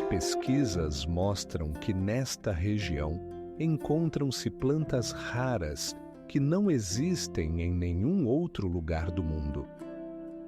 Pesquisas mostram que nesta região encontram-se plantas raras que não existem em nenhum outro lugar do mundo.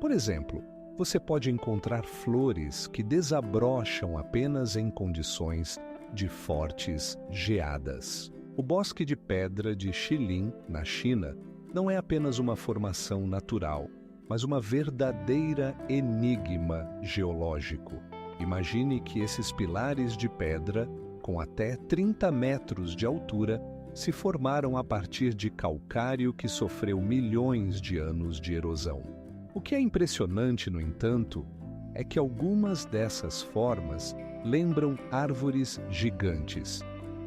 Por exemplo, você pode encontrar flores que desabrocham apenas em condições de fortes geadas. O bosque de pedra de Shilin, na China, não é apenas uma formação natural, mas uma verdadeira enigma geológico. Imagine que esses pilares de pedra, com até 30 metros de altura, se formaram a partir de calcário que sofreu milhões de anos de erosão. O que é impressionante, no entanto, é que algumas dessas formas lembram árvores gigantes,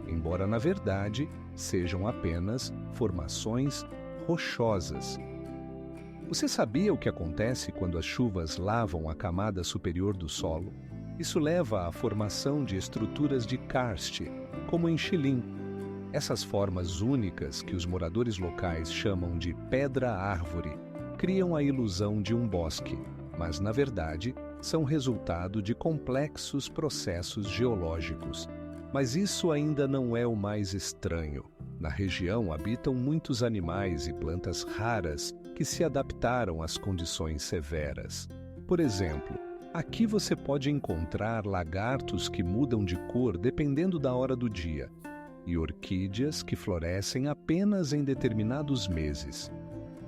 embora na verdade sejam apenas formações rochosas. Você sabia o que acontece quando as chuvas lavam a camada superior do solo? Isso leva à formação de estruturas de karst, como em Shilin. Essas formas únicas, que os moradores locais chamam de pedra-árvore, criam a ilusão de um bosque, mas, na verdade, são resultado de complexos processos geológicos. Mas isso ainda não é o mais estranho. Na região habitam muitos animais e plantas raras que se adaptaram às condições severas. Por exemplo, aqui você pode encontrar lagartos que mudam de cor dependendo da hora do dia, e orquídeas que florescem apenas em determinados meses.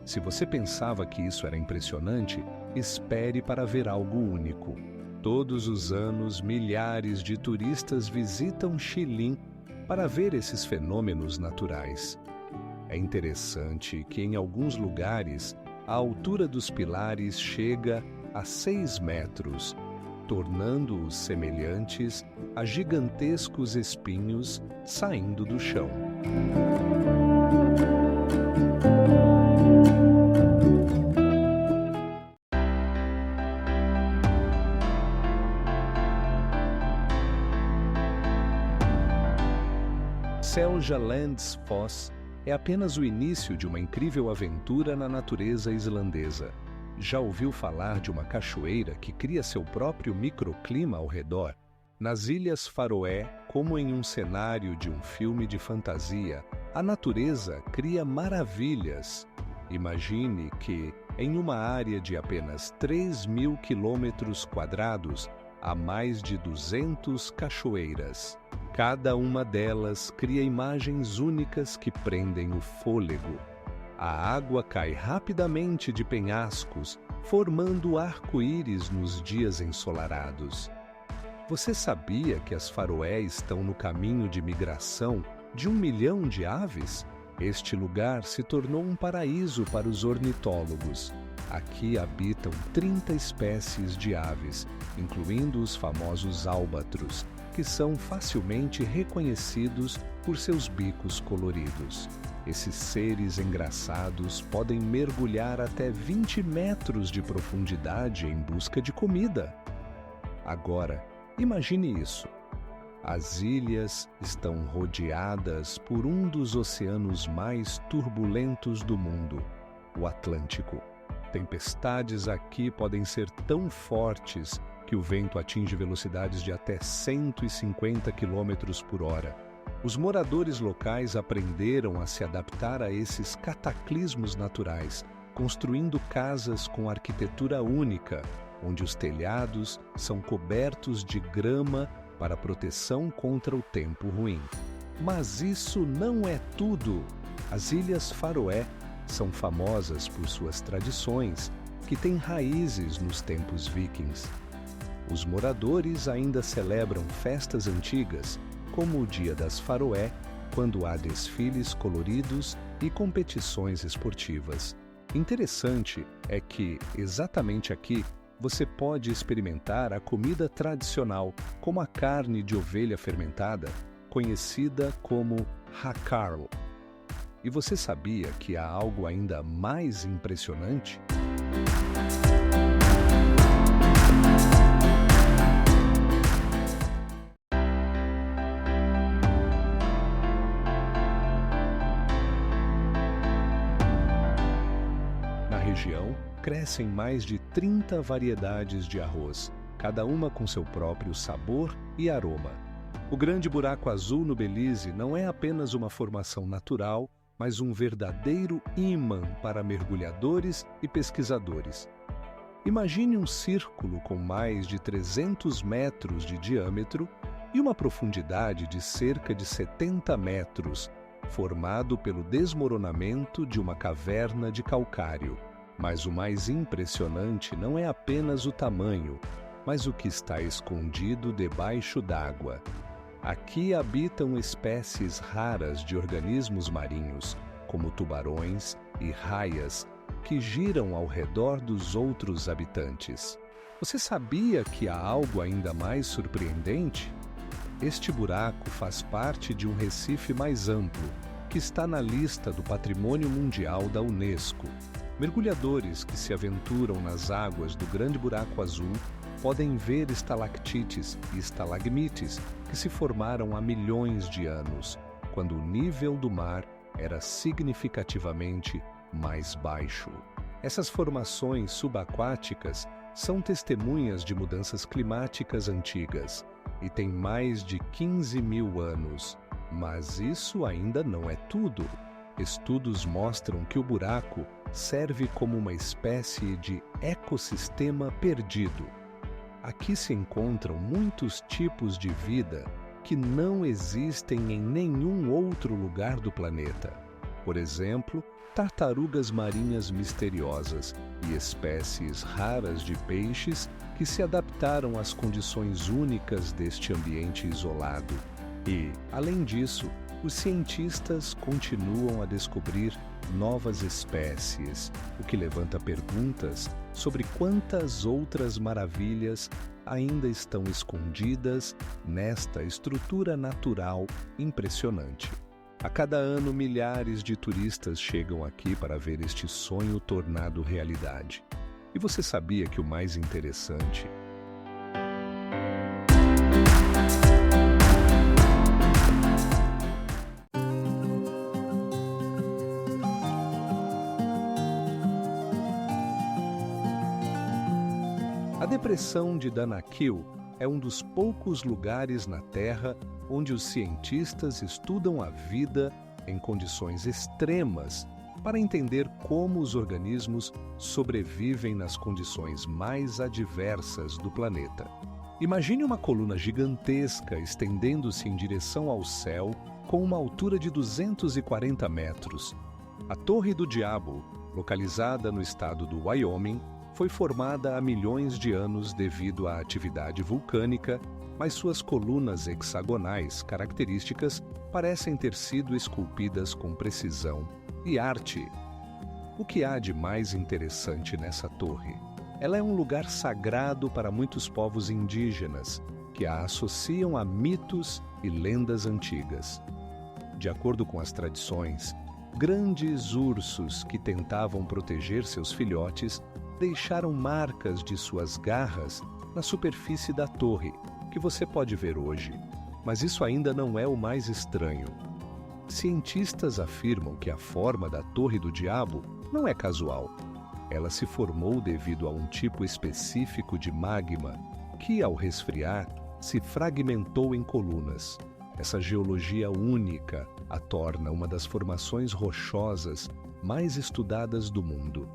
Se você pensava que isso era impressionante, espere para ver algo único. Todos os anos, milhares de turistas visitam Shilin para ver esses fenômenos naturais. É interessante que, em alguns lugares, a altura dos pilares chega a 6 metros, tornando-os semelhantes a gigantescos espinhos saindo do chão. Seljalandsfoss é apenas o início de uma incrível aventura na natureza islandesa. Já ouviu falar de uma cachoeira que cria seu próprio microclima ao redor? Nas Ilhas Faroé, como em um cenário de um filme de fantasia, a natureza cria maravilhas. Imagine que, em uma área de apenas 3.000 quilômetros quadrados, há mais de 200 cachoeiras. Cada uma delas cria imagens únicas que prendem o fôlego. A água cai rapidamente de penhascos, formando arco-íris nos dias ensolarados. Você sabia que as Faroé estão no caminho de migração de 1 milhão de aves? Este lugar se tornou um paraíso para os ornitólogos. Aqui habitam 30 espécies de aves, incluindo os famosos álbatros, que são facilmente reconhecidos por seus bicos coloridos. Esses seres engraçados podem mergulhar até 20 metros de profundidade em busca de comida. Agora, imagine isso. As ilhas estão rodeadas por um dos oceanos mais turbulentos do mundo, o Atlântico. Tempestades aqui podem ser tão fortes que o vento atinge velocidades de até 150 km por hora. Os moradores locais aprenderam a se adaptar a esses cataclismos naturais, construindo casas com arquitetura única, onde os telhados são cobertos de grama para proteção contra o tempo ruim. Mas isso não é tudo. As Ilhas Faroé são famosas por suas tradições, que têm raízes nos tempos vikings. Os moradores ainda celebram festas antigas, como o Dia das Faroé, quando há desfiles coloridos e competições esportivas. Interessante é que, exatamente aqui, você pode experimentar a comida tradicional, como a carne de ovelha fermentada, conhecida como hakarl. E você sabia que há algo ainda mais impressionante? região, crescem mais de 30 variedades de arroz, cada uma com seu próprio sabor e aroma. O Grande Buraco Azul no Belize não é apenas uma formação natural, mas um verdadeiro ímã para mergulhadores e pesquisadores. Imagine um círculo com mais de 300 metros de diâmetro e uma profundidade de cerca de 70 metros, formado pelo desmoronamento de uma caverna de calcário. Mas o mais impressionante não é apenas o tamanho, mas o que está escondido debaixo d'água. Aqui habitam espécies raras de organismos marinhos, como tubarões e raias, que giram ao redor dos outros habitantes. Você sabia que há algo ainda mais surpreendente? Este buraco faz parte de um recife mais amplo, que está na lista do Patrimônio Mundial da Unesco. Mergulhadores que se aventuram nas águas do Grande Buraco Azul podem ver estalactites e estalagmites que se formaram há milhões de anos, quando o nível do mar era significativamente mais baixo. Essas formações subaquáticas são testemunhas de mudanças climáticas antigas e têm mais de 15 mil anos. Mas isso ainda não é tudo. Estudos mostram que o buraco serve como uma espécie de ecossistema perdido. Aqui se encontram muitos tipos de vida que não existem em nenhum outro lugar do planeta. Por exemplo, tartarugas marinhas misteriosas e espécies raras de peixes que se adaptaram às condições únicas deste ambiente isolado. E, além disso, os cientistas continuam a descobrir novas espécies, o que levanta perguntas sobre quantas outras maravilhas ainda estão escondidas nesta estrutura natural impressionante. A cada ano, milhares de turistas chegam aqui para ver este sonho tornado realidade. E você sabia que o mais interessante A Depressão de Danakil é um dos poucos lugares na Terra onde os cientistas estudam a vida em condições extremas para entender como os organismos sobrevivem nas condições mais adversas do planeta. Imagine uma coluna gigantesca estendendo-se em direção ao céu com uma altura de 240 metros. A Torre do Diabo, localizada no estado do Wyoming, foi formada há milhões de anos devido à atividade vulcânica, mas suas colunas hexagonais características parecem ter sido esculpidas com precisão e arte. O que há de mais interessante nessa torre? Ela é um lugar sagrado para muitos povos indígenas, que a associam a mitos e lendas antigas. De acordo com as tradições, grandes ursos que tentavam proteger seus filhotes deixaram marcas de suas garras na superfície da torre, que você pode ver hoje. Mas isso ainda não é o mais estranho. Cientistas afirmam que a forma da Torre do Diabo não é casual. Ela se formou devido a um tipo específico de magma que, ao resfriar, se fragmentou em colunas. Essa geologia única a torna uma das formações rochosas mais estudadas do mundo.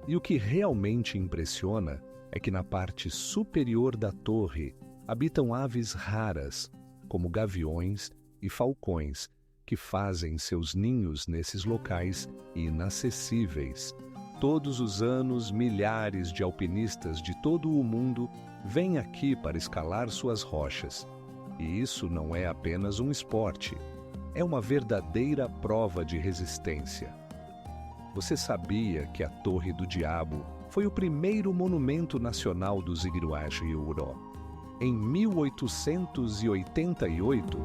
E o que realmente impressiona é que na parte superior da torre habitam aves raras, como gaviões e falcões, que fazem seus ninhos nesses locais inacessíveis. Todos os anos, milhares de alpinistas de todo o mundo vêm aqui para escalar suas rochas. E isso não é apenas um esporte, é uma verdadeira prova de resistência. Você sabia que a Torre do Diabo foi o primeiro monumento nacional dos Iguaçu-Uró? Em 1888,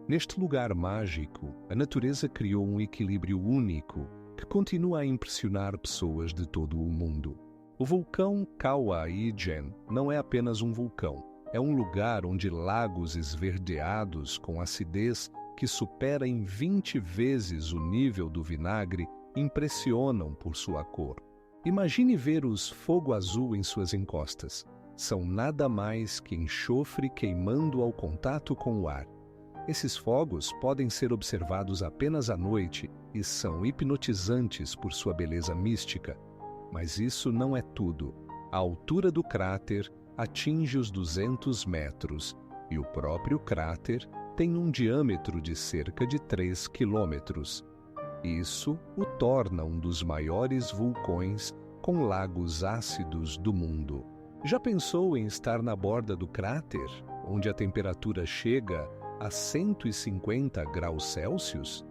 neste lugar mágico, a natureza criou um equilíbrio único que continua a impressionar pessoas de todo o mundo. O vulcão Kauai-Gen não é apenas um vulcão, é um lugar onde lagos esverdeados com acidez que supera em 20 vezes o nível do vinagre impressionam por sua cor. Imagine ver os fogo azul em suas encostas. São nada mais que enxofre queimando ao contato com o ar. Esses fogos podem ser observados apenas à noite e são hipnotizantes por sua beleza mística. Mas isso não é tudo. A altura do cráter atinge os 200 metros e o próprio cráter tem um diâmetro de cerca de 3 quilômetros. Isso o torna um dos maiores vulcões com lagos ácidos do mundo. Já pensou em estar na borda do cráter, onde a temperatura chega a 150 graus Celsius?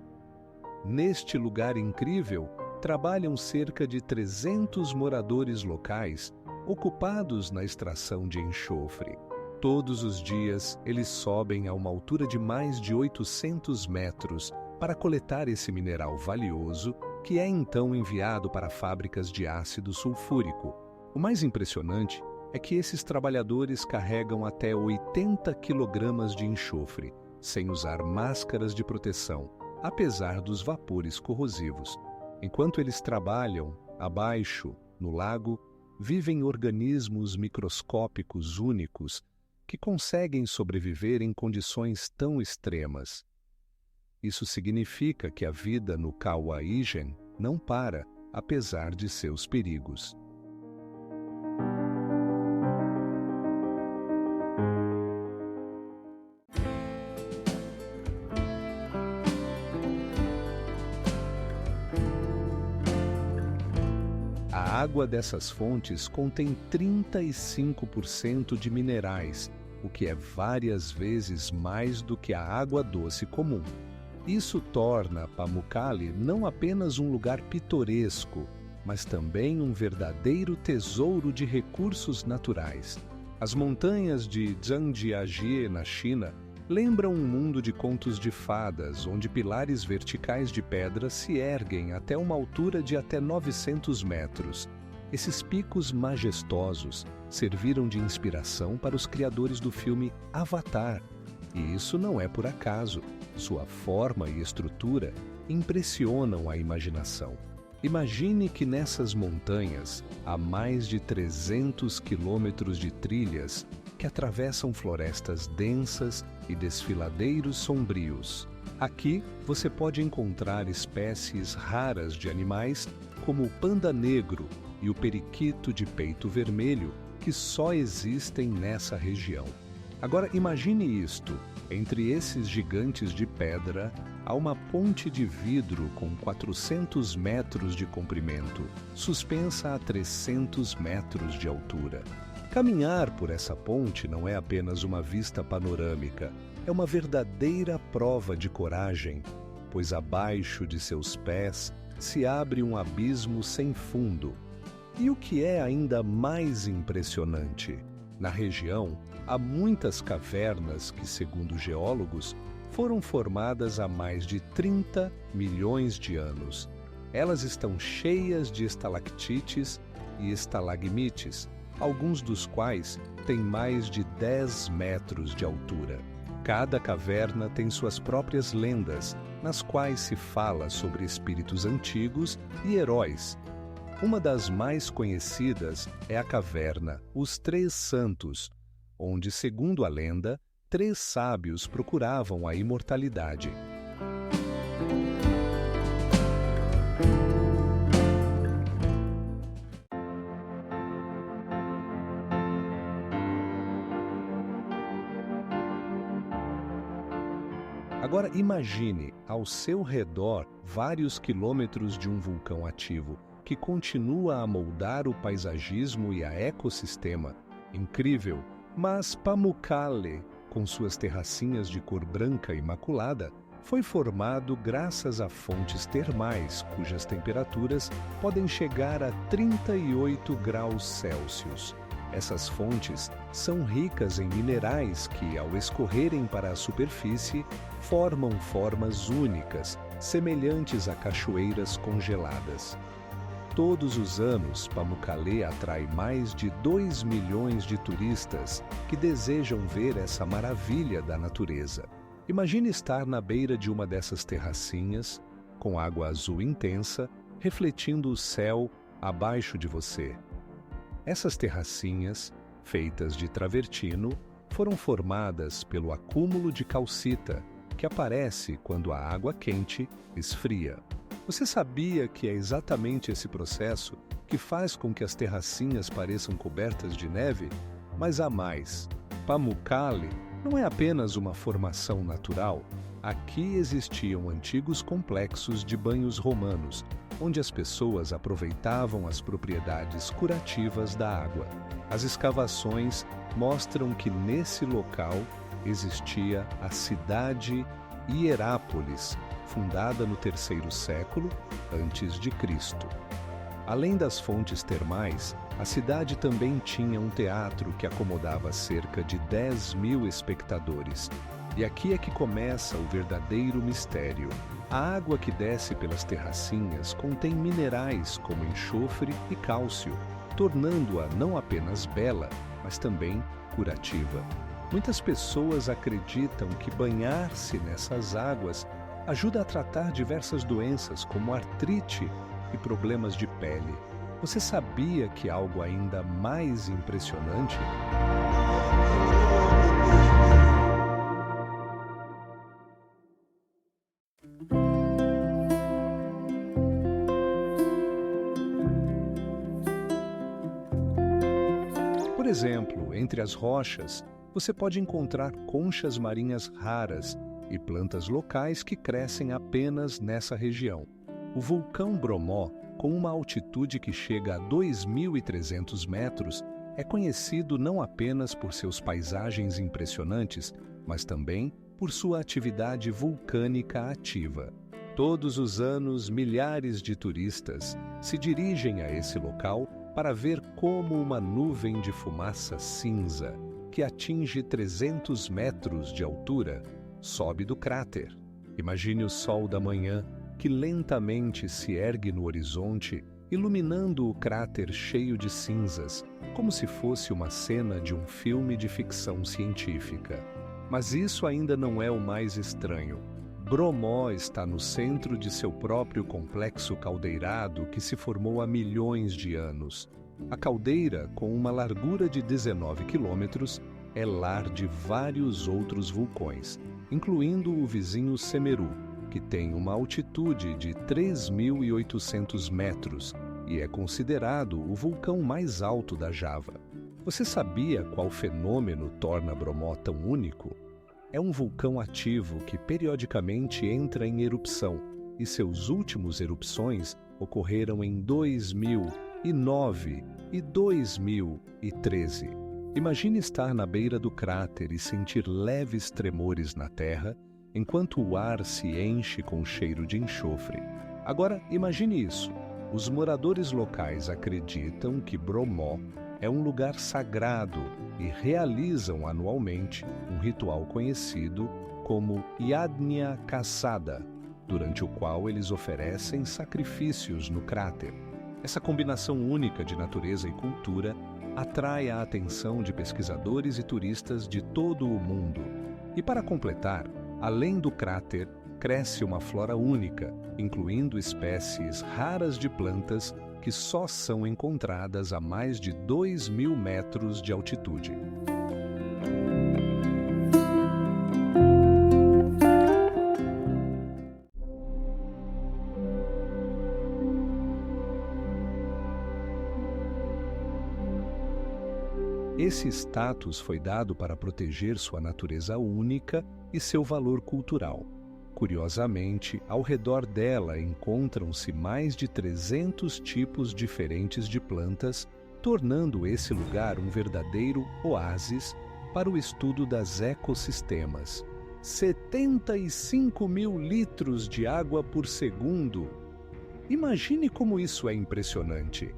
Neste lugar incrível, trabalham cerca de 300 moradores locais, ocupados na extração de enxofre. Todos os dias, eles sobem a uma altura de mais de 800 metros para coletar esse mineral valioso, que é então enviado para fábricas de ácido sulfúrico. O mais impressionante é que esses trabalhadores carregam até 80 quilogramas de enxofre, sem usar máscaras de proteção, apesar dos vapores corrosivos. Enquanto eles trabalham, abaixo, no lago, vivem organismos microscópicos únicos que conseguem sobreviver em condições tão extremas. Isso significa que a vida no Kauai-Gen não para, apesar de seus perigos. A água dessas fontes contém 35% de minerais, o que é várias vezes mais do que a água doce comum. Isso torna Pamukkale não apenas um lugar pitoresco, mas também um verdadeiro tesouro de recursos naturais. As montanhas de Zhangjiajie, na China, lembram um mundo de contos de fadas, onde pilares verticais de pedra se erguem até uma altura de até 900 metros. Esses picos majestosos serviram de inspiração para os criadores do filme Avatar. E isso não é por acaso. Sua forma e estrutura impressionam a imaginação. Imagine que nessas montanhas há mais de 300 quilômetros de trilhas que atravessam florestas densas e desfiladeiros sombrios. Aqui você pode encontrar espécies raras de animais como o panda negro e o periquito de peito vermelho, que só existem nessa região. Agora imagine isto: entre esses gigantes de pedra há uma ponte de vidro com 400 metros de comprimento, suspensa a 300 metros de altura. Caminhar por essa ponte não é apenas uma vista panorâmica, é uma verdadeira prova de coragem, pois abaixo de seus pés se abre um abismo sem fundo. E o que é ainda mais impressionante? Na região, há muitas cavernas que, segundo geólogos, foram formadas há mais de 30 milhões de anos. Elas estão cheias de estalactites e estalagmites, alguns dos quais têm mais de 10 metros de altura. Cada caverna tem suas próprias lendas, nas quais se fala sobre espíritos antigos e heróis. Uma das mais conhecidas é a caverna Os Três Santos, onde, segundo a lenda, 3 sábios procuravam a imortalidade. Agora imagine, ao seu redor, vários quilômetros de um vulcão ativo, que continua a moldar o paisagismo e a ecossistema. Incrível, mas Pamukkale, com suas terracinhas de cor branca imaculada, foi formado graças a fontes termais, cujas temperaturas podem chegar a 38 graus Celsius. Essas fontes são ricas em minerais que, ao escorrerem para a superfície, formam formas únicas, semelhantes a cachoeiras congeladas. Todos os anos, Pamukkale atrai mais de 2 milhões de turistas que desejam ver essa maravilha da natureza. Imagine estar na beira de uma dessas terracinhas, com água azul intensa, refletindo o céu abaixo de você. Essas terracinhas, feitas de travertino, foram formadas pelo acúmulo de calcita, que aparece quando a água quente esfria. Você sabia que é exatamente esse processo que faz com que as terracinhas pareçam cobertas de neve? Mas há mais. Pamukkale não é apenas uma formação natural. Aqui existiam antigos complexos de banhos romanos, onde as pessoas aproveitavam as propriedades curativas da água. As escavações mostram que nesse local existia a cidade Hierápolis, fundada no terceiro século a.C. Além das fontes termais, a cidade também tinha um teatro que acomodava cerca de 10 mil espectadores. E aqui é que começa o verdadeiro mistério. A água que desce pelas terracinhas contém minerais como enxofre e cálcio, tornando-a não apenas bela, mas também curativa. Muitas pessoas acreditam que banhar-se nessas águas ajuda a tratar diversas doenças como artrite e problemas de pele. Você sabia que algo ainda mais impressionante? Por exemplo, entre as rochas, você pode encontrar conchas marinhas raras e plantas locais que crescem apenas nessa região. O vulcão Bromó, com uma altitude que chega a 2.300 metros, é conhecido não apenas por seus paisagens impressionantes, mas também por sua atividade vulcânica ativa. Todos os anos, milhares de turistas se dirigem a esse local para ver como uma nuvem de fumaça cinza, que atinge 300 metros de altura, sobe do cráter. Imagine o sol da manhã, que lentamente se ergue no horizonte, iluminando o cráter cheio de cinzas, como se fosse uma cena de um filme de ficção científica. Mas isso ainda não é o mais estranho. Bromó está no centro de seu próprio complexo caldeirado que se formou há milhões de anos. A caldeira, com uma largura de 19 quilômetros, é lar de vários outros vulcões, incluindo o vizinho Semeru, que tem uma altitude de 3.800 metros e é considerado o vulcão mais alto da Java. Você sabia qual fenômeno torna Bromó tão único? É um vulcão ativo que periodicamente entra em erupção, e seus últimos erupções ocorreram em 2009 e 2013. Imagine estar na beira do cráter e sentir leves tremores na terra, enquanto o ar se enche com cheiro de enxofre. Agora, imagine isso. Os moradores locais acreditam que Bromó é um lugar sagrado e realizam anualmente um ritual conhecido como Yajna Caçada, durante o qual eles oferecem sacrifícios no cráter. Essa combinação única de natureza e cultura atrai a atenção de pesquisadores e turistas de todo o mundo. E para completar, além do cráter, cresce uma flora única, incluindo espécies raras de plantas que só são encontradas a mais de 2.000 metros de altitude. Esse status foi dado para proteger sua natureza única e seu valor cultural. Curiosamente, ao redor dela encontram-se mais de 300 tipos diferentes de plantas, tornando esse lugar um verdadeiro oásis para o estudo das ecossistemas. 75 mil litros de água por segundo! Imagine como isso é impressionante!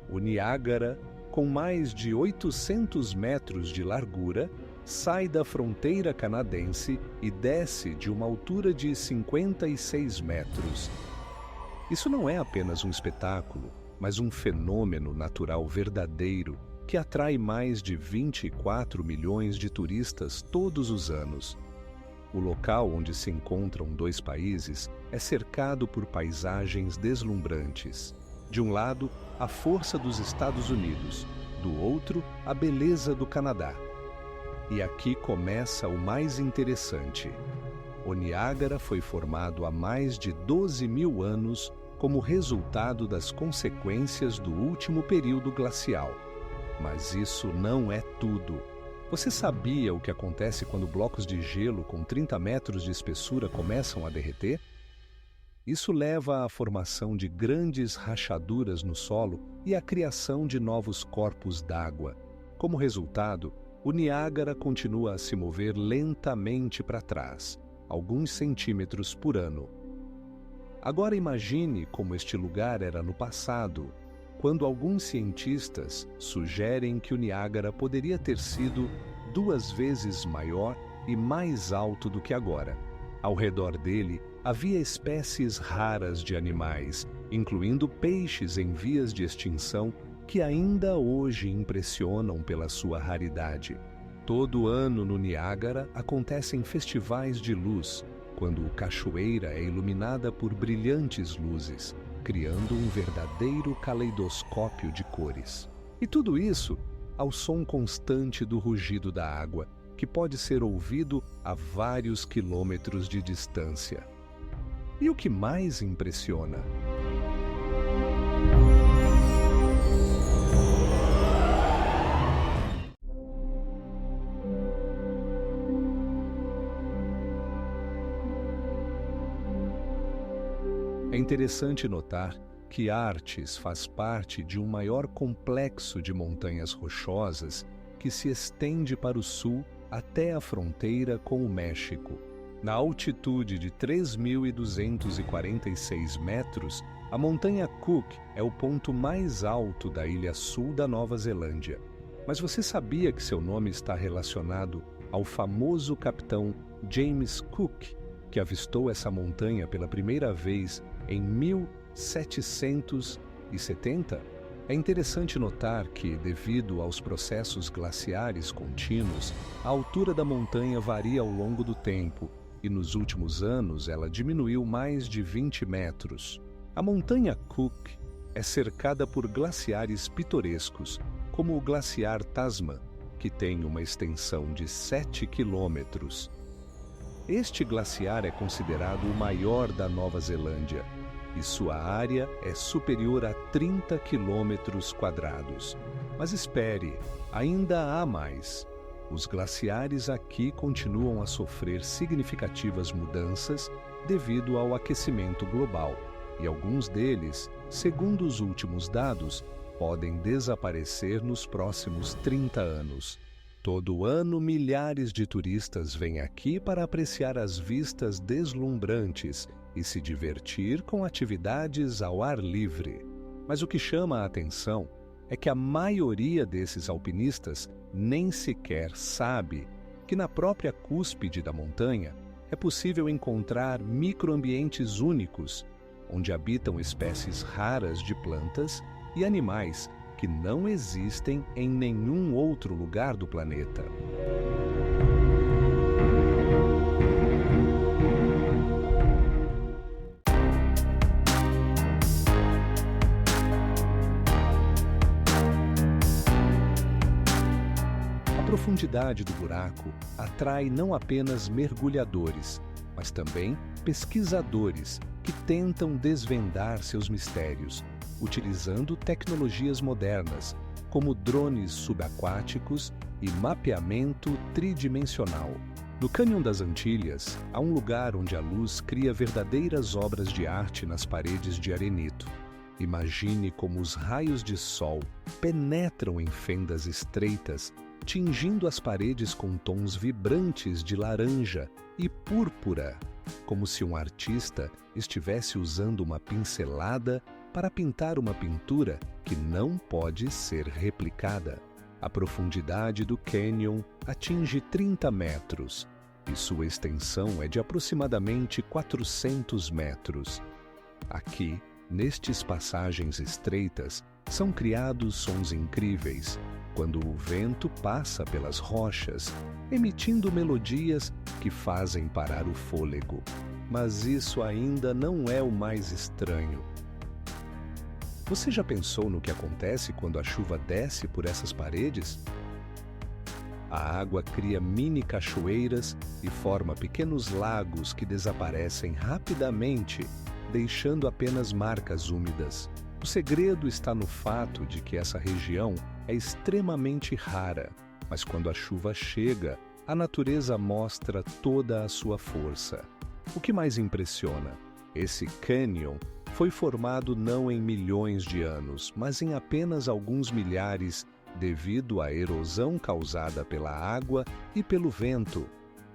O Niágara, com mais de 800 metros de largura, sai da fronteira canadense e desce de uma altura de 56 metros. Isso não é apenas um espetáculo, mas um fenômeno natural verdadeiro que atrai mais de 24 milhões de turistas todos os anos. O local onde se encontram dois países é cercado por paisagens deslumbrantes. De um lado, a força dos Estados Unidos, do outro, a beleza do Canadá. E aqui começa o mais interessante. O Niágara foi formado há mais de 12 mil anos como resultado das consequências do último período glacial. Mas isso não é tudo. Você sabia o que acontece quando blocos de gelo com 30 metros de espessura começam a derreter? Isso leva à formação de grandes rachaduras no solo e à criação de novos corpos d'água. Como resultado, o Niágara continua a se mover lentamente para trás, alguns centímetros por ano. Agora imagine como este lugar era no passado, quando alguns cientistas sugerem que o Niágara poderia ter sido 2 vezes maior e mais alto do que agora. Ao redor dele, havia espécies raras de animais, incluindo peixes em vias de extinção, que ainda hoje impressionam pela sua raridade. Todo ano no Niágara acontecem festivais de luz, quando a cachoeira é iluminada por brilhantes luzes, criando um verdadeiro caleidoscópio de cores. E tudo isso ao som constante do rugido da água, que pode ser ouvido a vários quilômetros de distância. E o que mais impressiona? É interessante notar que Artes faz parte de um maior complexo de montanhas rochosas que se estende para o sul até a fronteira com o México. Na altitude de 3.246 metros, a montanha Cook é o ponto mais alto da ilha sul da Nova Zelândia. Mas você sabia que seu nome está relacionado ao famoso capitão James Cook, que avistou essa montanha pela primeira vez em 1770? É interessante notar que, devido aos processos glaciares contínuos, a altura da montanha varia ao longo do tempo e nos últimos anos ela diminuiu mais de 20 metros. A montanha Cook é cercada por glaciares pitorescos, como o glaciar Tasman, que tem uma extensão de 7 quilômetros. Este glaciar é considerado o maior da Nova Zelândia e sua área é superior a 30 quilômetros quadrados. Mas espere, ainda há mais. Os glaciares aqui continuam a sofrer significativas mudanças devido ao aquecimento global, e alguns deles, segundo os últimos dados, podem desaparecer nos próximos 30 anos. Todo ano, milhares de turistas vêm aqui para apreciar as vistas deslumbrantes e se divertir com atividades ao ar livre. Mas o que chama a atenção é que a maioria desses alpinistas nem sequer sabe que na própria cúspide da montanha é possível encontrar microambientes únicos, onde habitam espécies raras de plantas e animais que não existem em nenhum outro lugar do planeta. A profundidade do buraco atrai não apenas mergulhadores, mas também pesquisadores que tentam desvendar seus mistérios, utilizando tecnologias modernas, como drones subaquáticos e mapeamento tridimensional. No Cânion das Antilhas, há um lugar onde a luz cria verdadeiras obras de arte nas paredes de arenito. Imagine como os raios de sol penetram em fendas estreitas, tingindo as paredes com tons vibrantes de laranja e púrpura, como se um artista estivesse usando uma pincelada para pintar uma pintura que não pode ser replicada. A profundidade do cânion atinge 30 metros e sua extensão é de aproximadamente 400 metros. Aqui, Nestes passagens estreitas, são criados sons incríveis, quando o vento passa pelas rochas, emitindo melodias que fazem parar o fôlego. Mas isso ainda não é o mais estranho. Você já pensou no que acontece quando a chuva desce por essas paredes? A água cria mini cachoeiras e forma pequenos lagos que desaparecem rapidamente, deixando apenas marcas úmidas. O segredo está no fato de que essa região é extremamente rara, mas quando a chuva chega, a natureza mostra toda a sua força. O que mais impressiona? Esse cânion foi formado não em milhões de anos, mas em apenas alguns milhares, devido à erosão causada pela água e pelo vento.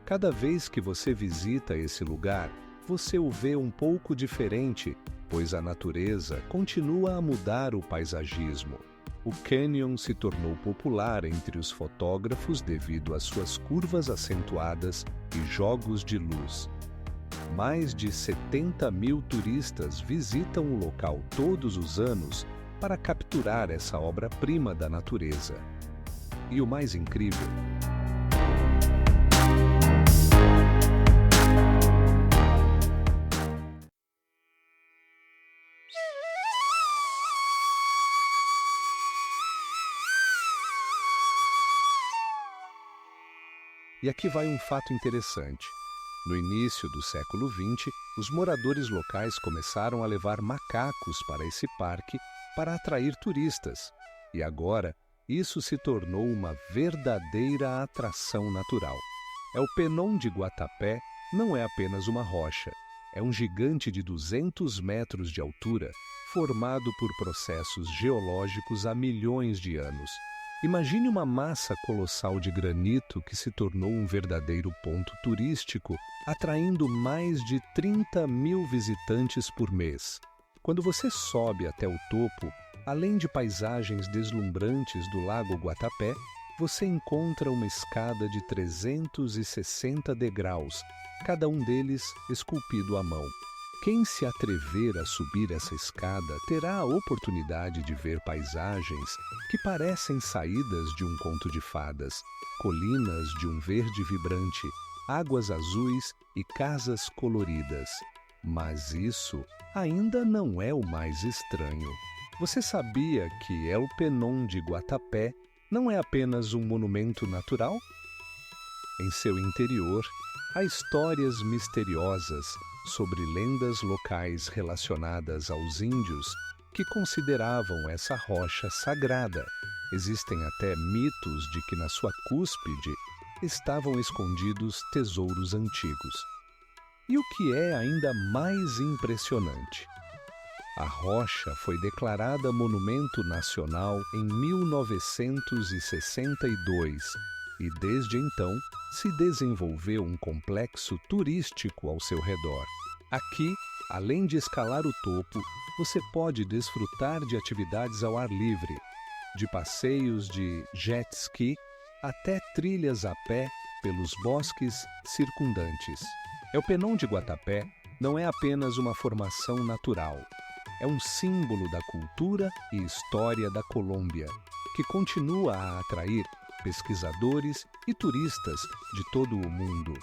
Cada vez que você visita esse lugar, você o vê um pouco diferente, pois a natureza continua a mudar o paisagismo. O cânion se tornou popular entre os fotógrafos devido às suas curvas acentuadas e jogos de luz. Mais de 70 mil turistas visitam o local todos os anos para capturar essa obra-prima da natureza. E o mais incrível, e aqui vai um fato interessante. No início do século XX, os moradores locais começaram a levar macacos para esse parque para atrair turistas. E agora, isso se tornou uma verdadeira atração natural. O Penon de Guatapé não é apenas uma rocha. É um gigante de 200 metros de altura, formado por processos geológicos há milhões de anos. Imagine uma massa colossal de granito que se tornou um verdadeiro ponto turístico, atraindo mais de 30 mil visitantes por mês. Quando você sobe até o topo, além de paisagens deslumbrantes do Lago Guatapé, você encontra uma escada de 360 degraus, cada um deles esculpido à mão. Quem se atrever a subir essa escada terá a oportunidade de ver paisagens que parecem saídas de um conto de fadas, colinas de um verde vibrante, águas azuis e casas coloridas. Mas isso ainda não é o mais estranho. Você sabia que El Penon de Guatapé não é apenas um monumento natural? Em seu interior, há histórias misteriosas sobre lendas locais relacionadas aos índios que consideravam essa rocha sagrada. Existem até mitos de que na sua cúspide estavam escondidos tesouros antigos. E o que é ainda mais impressionante? A rocha foi declarada Monumento Nacional em 1962 e desde então se desenvolveu um complexo turístico ao seu redor. Aqui, além de escalar o topo, você pode desfrutar de atividades ao ar livre, de passeios de jet ski até trilhas a pé pelos bosques circundantes. El Penon de Guatapé não é apenas uma formação natural, é um símbolo da cultura e história da Colômbia, que continua a atrair pesquisadores e turistas de todo o mundo.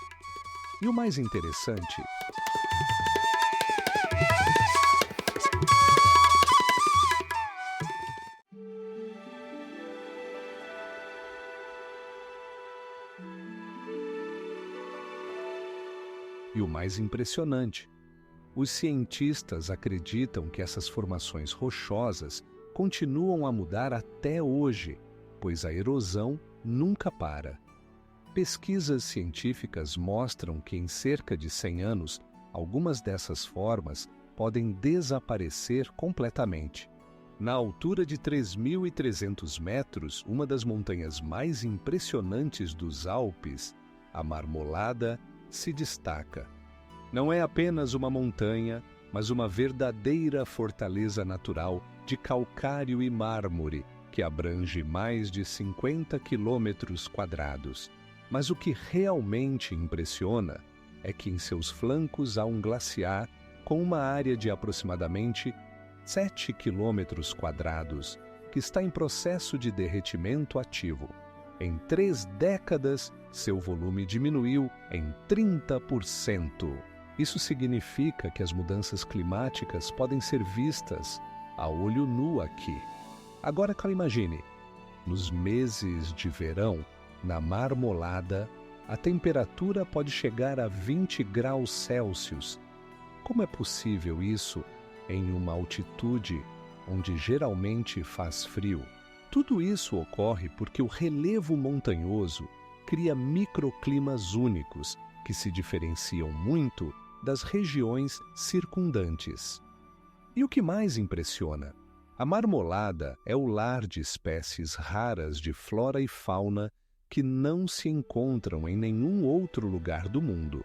E o mais interessante, os cientistas acreditam que essas formações rochosas continuam a mudar até hoje, pois a erosão nunca para. Pesquisas científicas mostram que em cerca de 100 anos, algumas dessas formas podem desaparecer completamente. Na altura de 3.300 metros, uma das montanhas mais impressionantes dos Alpes, a Marmolada, se destaca. Não é apenas uma montanha, mas uma verdadeira fortaleza natural de calcário e mármore, que abrange mais de 50 quilômetros quadrados. Mas o que realmente impressiona é que em seus flancos há um glaciar com uma área de aproximadamente 7 quilômetros quadrados, que está em processo de derretimento ativo. Em 3 décadas, seu volume diminuiu em 30%. Isso significa que as mudanças climáticas podem ser vistas a olho nu aqui. Agora, imagine, nos meses de verão, na Marmolada, a temperatura pode chegar a 20 graus Celsius. Como é possível isso em uma altitude onde geralmente faz frio? Tudo isso ocorre porque o relevo montanhoso cria microclimas únicos que se diferenciam muito das regiões circundantes. E o que mais impressiona? A Marmolada é o lar de espécies raras de flora e fauna que não se encontram em nenhum outro lugar do mundo.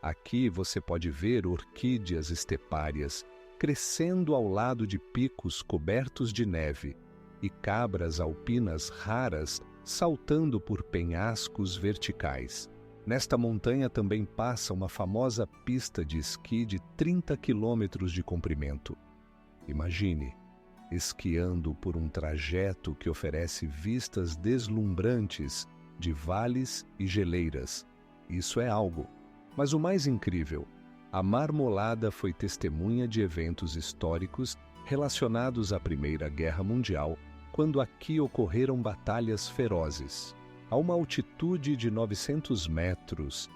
Aqui você pode ver orquídeas estepárias crescendo ao lado de picos cobertos de neve e cabras alpinas raras saltando por penhascos verticais. Nesta montanha também passa uma famosa pista de esqui de 30 quilômetros de comprimento. Imagine, esquiando por um trajeto que oferece vistas deslumbrantes de vales e geleiras. Isso é algo. Mas o mais incrível, a Marmolada foi testemunha de eventos históricos relacionados à Primeira Guerra Mundial, quando aqui ocorreram batalhas ferozes. A uma altitude de 900 metros,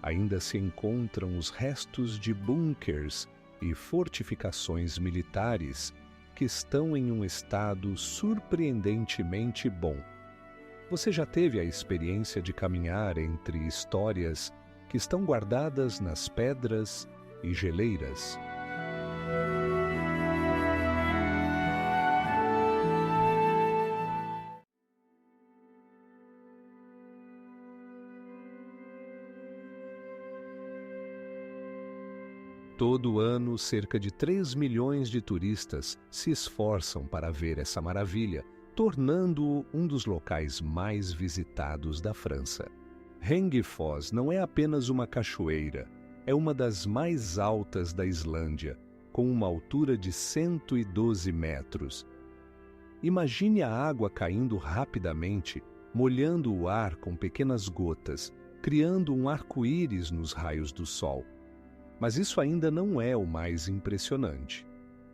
ainda se encontram os restos de bunkers e fortificações militares que estão em um estado surpreendentemente bom. Você já teve a experiência de caminhar entre histórias que estão guardadas nas pedras e geleiras? Todo ano, cerca de 3 milhões de turistas se esforçam para ver essa maravilha, tornando-o um dos locais mais visitados da França. Rengifoss não é apenas uma cachoeira, é uma das mais altas da Islândia, com uma altura de 112 metros. Imagine a água caindo rapidamente, molhando o ar com pequenas gotas, criando um arco-íris nos raios do sol. Mas isso ainda não é o mais impressionante.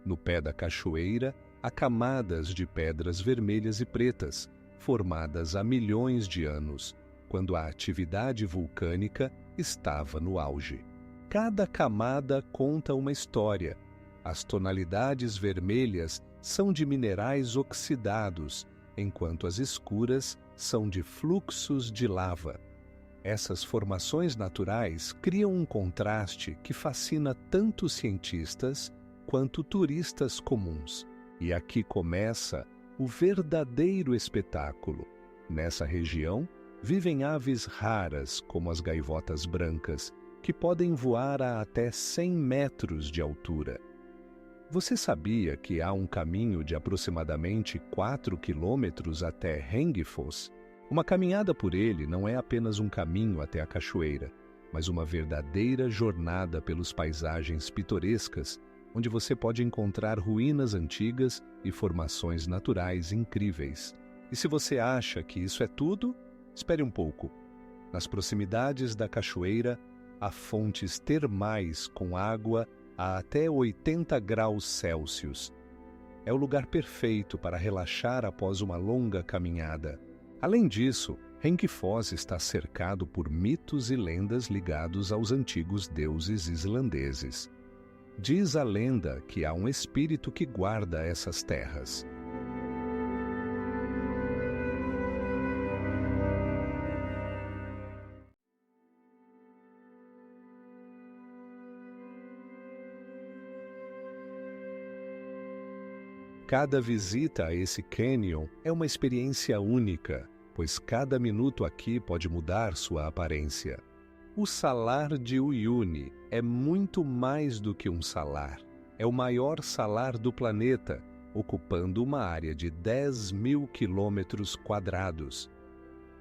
No pé da cachoeira, há camadas de pedras vermelhas e pretas, formadas há milhões de anos, quando a atividade vulcânica estava no auge. Cada camada conta uma história. As tonalidades vermelhas são de minerais oxidados, enquanto as escuras são de fluxos de lava. Essas formações naturais criam um contraste que fascina tanto cientistas quanto turistas comuns. E aqui começa o verdadeiro espetáculo. Nessa região, vivem aves raras como as gaivotas brancas, que podem voar a até 100 metros de altura. Você sabia que há um caminho de aproximadamente 4 quilômetros até Rengifoss? Uma caminhada por ele não é apenas um caminho até a cachoeira, mas uma verdadeira jornada pelas paisagens pitorescas, onde você pode encontrar ruínas antigas e formações naturais incríveis. E se você acha que isso é tudo, espere um pouco. Nas proximidades da cachoeira, há fontes termais com água a até 80 graus Celsius. É o lugar perfeito para relaxar após uma longa caminhada. Além disso, Rengifoss está cercado por mitos e lendas ligados aos antigos deuses islandeses. Diz a lenda que há um espírito que guarda essas terras. Cada visita a esse cânion é uma experiência única, pois cada minuto aqui pode mudar sua aparência. O salar de Uyuni é muito mais do que um salar. É o maior salar do planeta, ocupando uma área de 10.000 quilômetros quadrados.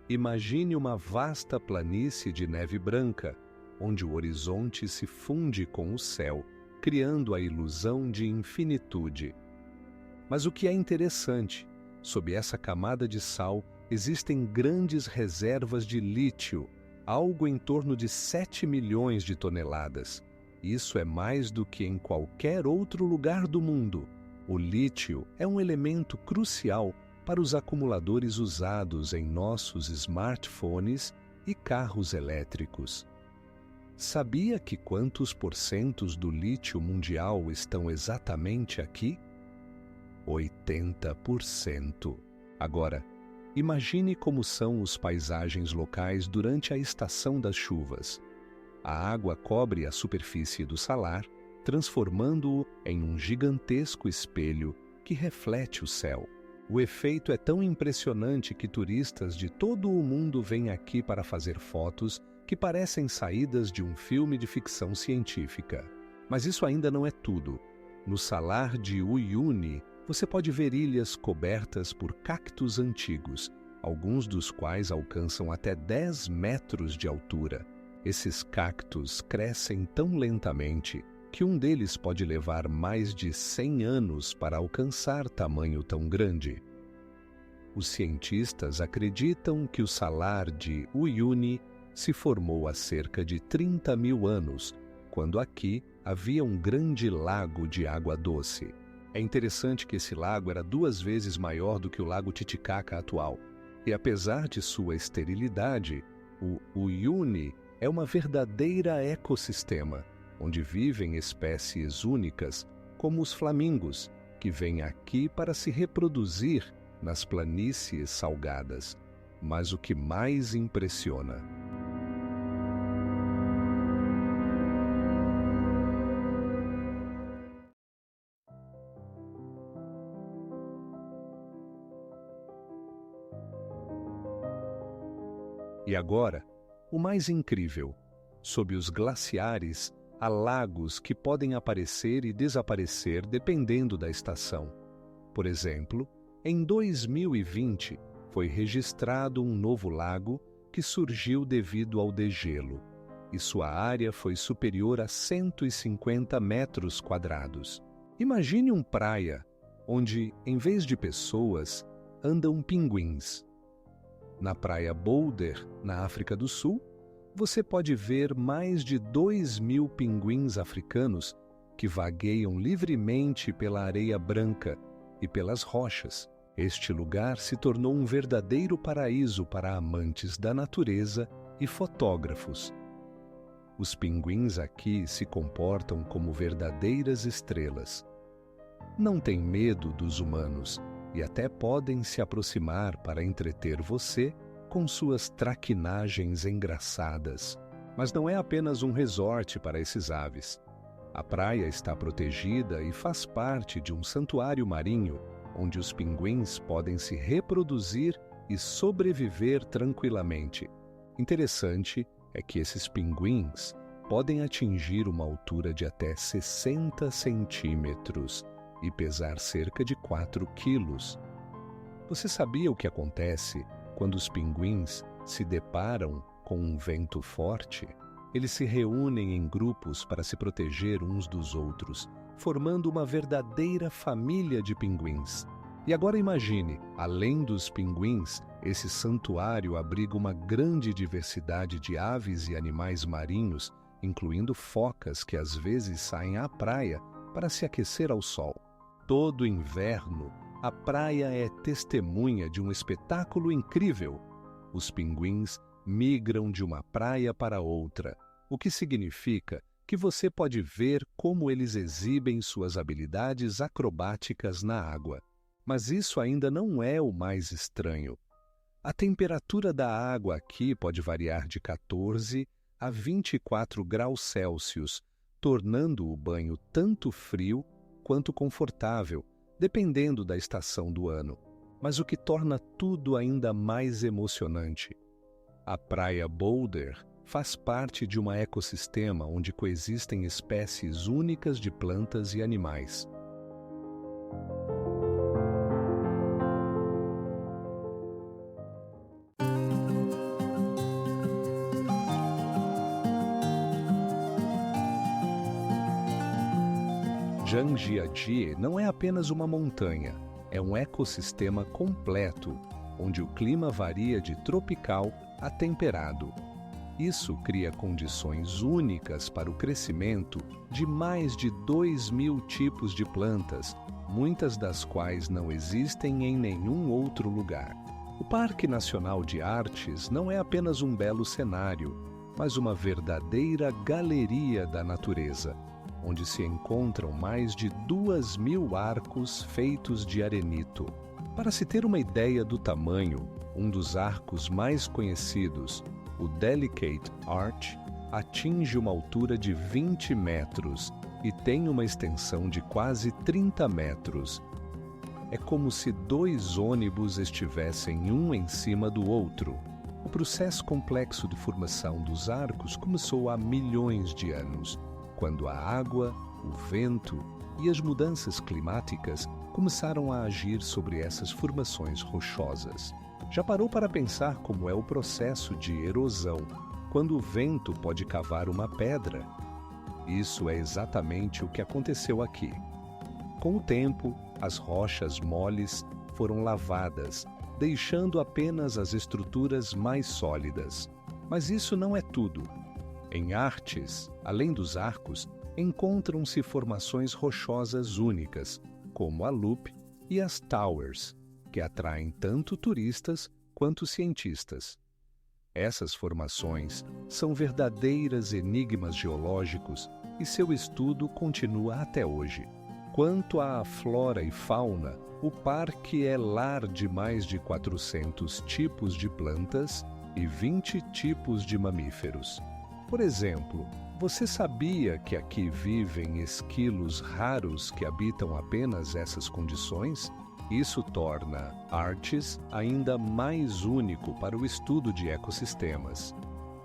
Imagine uma vasta planície de neve branca, onde o horizonte se funde com o céu, criando a ilusão de infinitude. Mas o que é interessante, sob essa camada de sal existem grandes reservas de lítio, algo em torno de 7 milhões de toneladas. Isso é mais do que em qualquer outro lugar do mundo. O lítio é um elemento crucial para os acumuladores usados em nossos smartphones e carros elétricos. Sabia que quantos porcentos do lítio mundial estão exatamente aqui? 80%. Agora, imagine como são as paisagens locais durante a estação das chuvas. A água cobre a superfície do salar, transformando-o em um gigantesco espelho que reflete o céu. O efeito é tão impressionante que turistas de todo o mundo vêm aqui para fazer fotos que parecem saídas de um filme de ficção científica. Mas isso ainda não é tudo. No salar de Uyuni, você pode ver ilhas cobertas por cactos antigos, alguns dos quais alcançam até 10 metros de altura. Esses cactos crescem tão lentamente que um deles pode levar mais de 100 anos para alcançar tamanho tão grande. Os cientistas acreditam que o salar de Uyuni se formou há cerca de 30 mil anos, quando aqui havia um grande lago de água doce. É interessante que esse lago era 2 vezes maior do que o lago Titicaca atual. E apesar de sua esterilidade, o Uyuni é uma verdadeira ecossistema, onde vivem espécies únicas, como os flamingos, que vêm aqui para se reproduzir nas planícies salgadas. Mas o que mais impressiona? E agora, o mais incrível: sob os glaciares, há lagos que podem aparecer e desaparecer dependendo da estação. Por exemplo, em 2020, foi registrado um novo lago que surgiu devido ao degelo, e sua área foi superior a 150 metros quadrados. Imagine uma praia onde, em vez de pessoas, andam pinguins. Na praia Boulder, na África do Sul, você pode ver mais de 2.000 pinguins africanos que vagueiam livremente pela areia branca e pelas rochas. Este lugar se tornou um verdadeiro paraíso para amantes da natureza e fotógrafos. Os pinguins aqui se comportam como verdadeiras estrelas. Não têm medo dos humanos e até podem se aproximar para entreter você com suas traquinagens engraçadas. Mas não é apenas um resort para esses aves. A praia está protegida e faz parte de um santuário marinho, onde os pinguins podem se reproduzir e sobreviver tranquilamente. Interessante é que esses pinguins podem atingir uma altura de até 60 centímetros e pesar cerca de 4 quilos. Você sabia o que acontece quando os pinguins se deparam com um vento forte? Eles se reúnem em grupos para se proteger uns dos outros, formando uma verdadeira família de pinguins. E agora imagine, além dos pinguins, esse santuário abriga uma grande diversidade de aves e animais marinhos, incluindo focas que às vezes saem à praia para se aquecer ao sol. Todo inverno, a praia é testemunha de um espetáculo incrível. Os pinguins migram de uma praia para outra, o que significa que você pode ver como eles exibem suas habilidades acrobáticas na água. Mas isso ainda não é o mais estranho. A temperatura da água aqui pode variar de 14 a 24 graus Celsius, tornando o banho tanto frio quanto confortável, dependendo da estação do ano. Mas o que torna tudo ainda mais emocionante: a praia Boulder faz parte de um ecossistema onde coexistem espécies únicas de plantas e animais. Zhangjiajie não é apenas uma montanha, é um ecossistema completo, onde o clima varia de tropical a temperado. Isso cria condições únicas para o crescimento de mais de 2.000 tipos de plantas, muitas das quais não existem em nenhum outro lugar. O Parque Nacional de Artes não é apenas um belo cenário, mas uma verdadeira galeria da natureza, onde se encontram mais de 2.000 arcos feitos de arenito. Para se ter uma ideia do tamanho, um dos arcos mais conhecidos, o Delicate Arch, atinge uma altura de 20 metros e tem uma extensão de quase 30 metros. É como se 2 ônibus estivessem um em cima do outro. O processo complexo de formação dos arcos começou há milhões de anos, quando a água, o vento e as mudanças climáticas começaram a agir sobre essas formações rochosas. Já parou para pensar como é o processo de erosão, quando o vento pode cavar uma pedra? Isso é exatamente o que aconteceu aqui. Com o tempo, as rochas moles foram lavadas, deixando apenas as estruturas mais sólidas. Mas isso não é tudo. Em Artes, além dos arcos, encontram-se formações rochosas únicas, como a Loop e as Towers, que atraem tanto turistas quanto cientistas. Essas formações são verdadeiras enigmas geológicos e seu estudo continua até hoje. Quanto à flora e fauna, o parque é lar de mais de 400 tipos de plantas e 20 tipos de mamíferos. Por exemplo, você sabia que aqui vivem esquilos raros que habitam apenas essas condições? Isso torna Artes ainda mais único para o estudo de ecossistemas.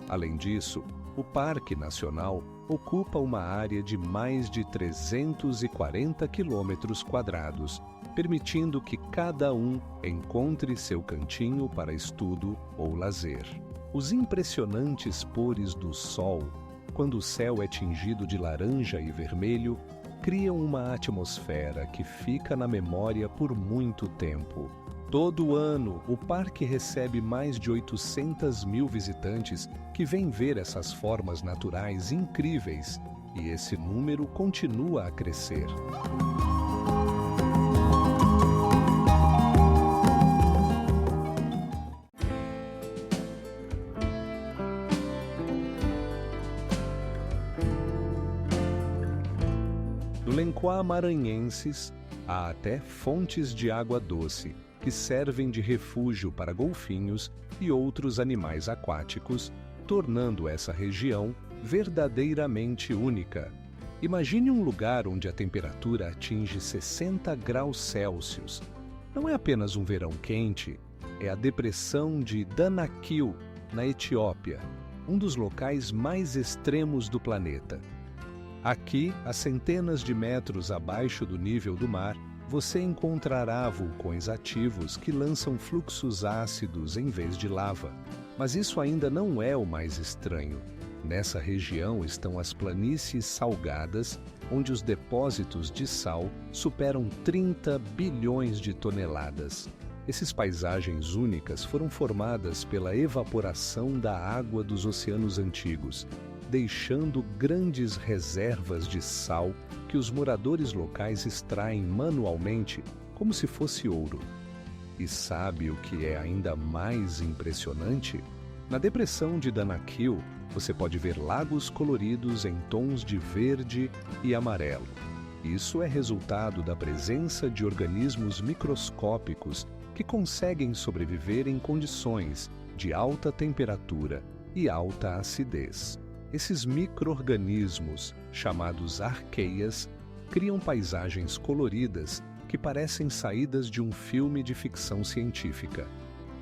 Além disso, o Parque Nacional ocupa uma área de mais de 340 quilômetros quadrados, permitindo que cada um encontre seu cantinho para estudo ou lazer. Os impressionantes pores do sol, quando o céu é tingido de laranja e vermelho, criam uma atmosfera que fica na memória por muito tempo. Todo ano, o parque recebe mais de 800.000 visitantes que vêm ver essas formas naturais incríveis, e esse número continua a crescer. No Lençóis Maranhenses, há até fontes de água doce, que servem de refúgio para golfinhos e outros animais aquáticos, tornando essa região verdadeiramente única. Imagine um lugar onde a temperatura atinge 60 graus Celsius. Não é apenas um verão quente, é a depressão de Danakil, na Etiópia, um dos locais mais extremos do planeta. Aqui, a centenas de metros abaixo do nível do mar, você encontrará vulcões ativos que lançam fluxos ácidos em vez de lava. Mas isso ainda não é o mais estranho. Nessa região estão as planícies salgadas, onde os depósitos de sal superam 30 bilhões de toneladas. Essas paisagens únicas foram formadas pela evaporação da água dos oceanos antigos, deixando grandes reservas de sal que os moradores locais extraem manualmente como se fosse ouro. E sabe o que é ainda mais impressionante? Na depressão de Danakil, você pode ver lagos coloridos em tons de verde e amarelo. Isso é resultado da presença de organismos microscópicos que conseguem sobreviver em condições de alta temperatura e alta acidez. Esses micro-organismos, chamados arqueias, criam paisagens coloridas que parecem saídas de um filme de ficção científica.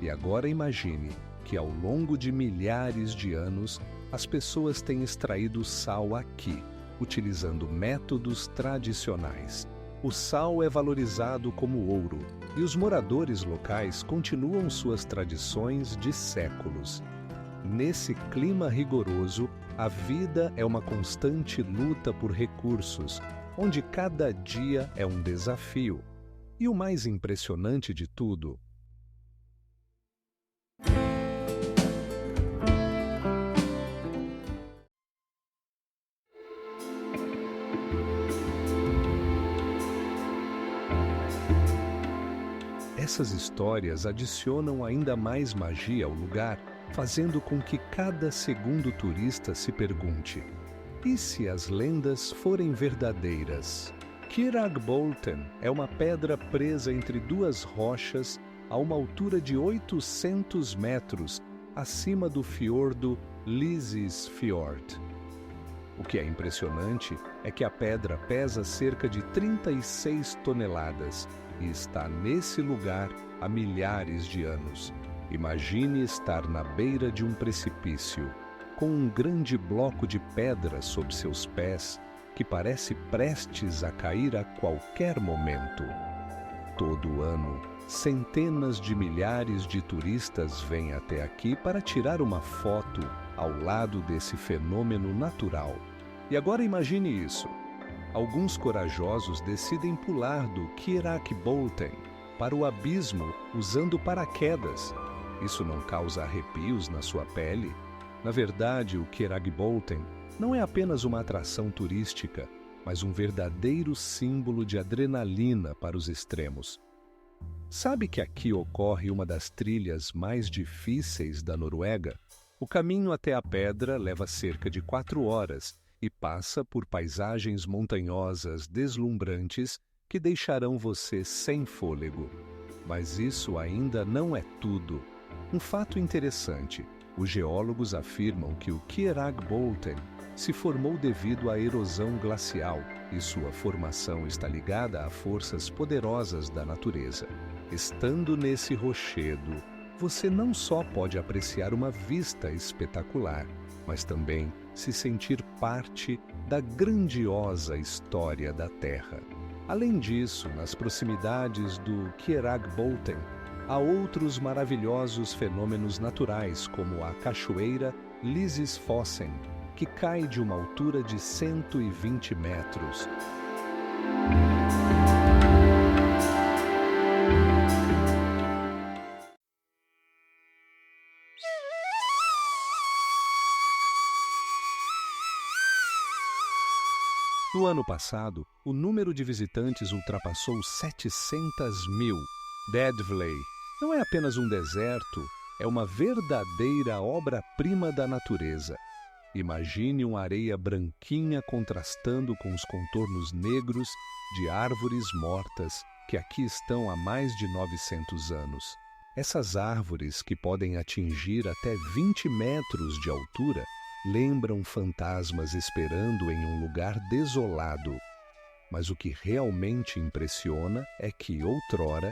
E agora imagine que ao longo de milhares de anos, as pessoas têm extraído sal aqui, utilizando métodos tradicionais. O sal é valorizado como ouro, e os moradores locais continuam suas tradições de séculos. Nesse clima rigoroso, a vida é uma constante luta por recursos, onde cada dia é um desafio. E o mais impressionante de tudo, essas histórias adicionam ainda mais magia ao lugar, fazendo com que cada segundo turista se pergunte: e se as lendas forem verdadeiras? Kirag Bolten é uma pedra presa entre duas rochas a uma altura de 800 metros acima do fiordo Lysisfjord. O que é impressionante é que a pedra pesa cerca de 36 toneladas e está nesse lugar há milhares de anos. Imagine estar na beira de um precipício, com um grande bloco de pedra sob seus pés, que parece prestes a cair a qualquer momento. Todo ano, centenas de milhares de turistas vêm até aqui para tirar uma foto ao lado desse fenômeno natural. E agora imagine isso. Alguns corajosos decidem pular do Kirag Bolten para o abismo usando paraquedas. Isso não causa arrepios na sua pele? Na verdade, o Kirag Bolten não é apenas uma atração turística, mas um verdadeiro símbolo de adrenalina para os extremos. Sabe que aqui ocorre uma das trilhas mais difíceis da Noruega? O caminho até a pedra leva cerca de 4 horas e passa por paisagens montanhosas deslumbrantes que deixarão você sem fôlego. Mas isso ainda não é tudo. Um fato interessante: os geólogos afirmam que o Kirag Bolten se formou devido à erosão glacial e sua formação está ligada a forças poderosas da natureza. Estando nesse rochedo, você não só pode apreciar uma vista espetacular, mas também se sentir parte da grandiosa história da Terra. Além disso, nas proximidades do Kirag Bolten, há outros maravilhosos fenômenos naturais, como a cachoeira Lysisfossen, que cai de uma altura de 120 metros. No ano passado, o número de visitantes ultrapassou 700.000. Deadvley não é apenas um deserto, é uma verdadeira obra-prima da natureza. Imagine uma areia branquinha contrastando com os contornos negros de árvores mortas que aqui estão há mais de 900 anos. Essas árvores, que podem atingir até 20 metros de altura, lembram fantasmas esperando em um lugar desolado. Mas o que realmente impressiona é que, outrora,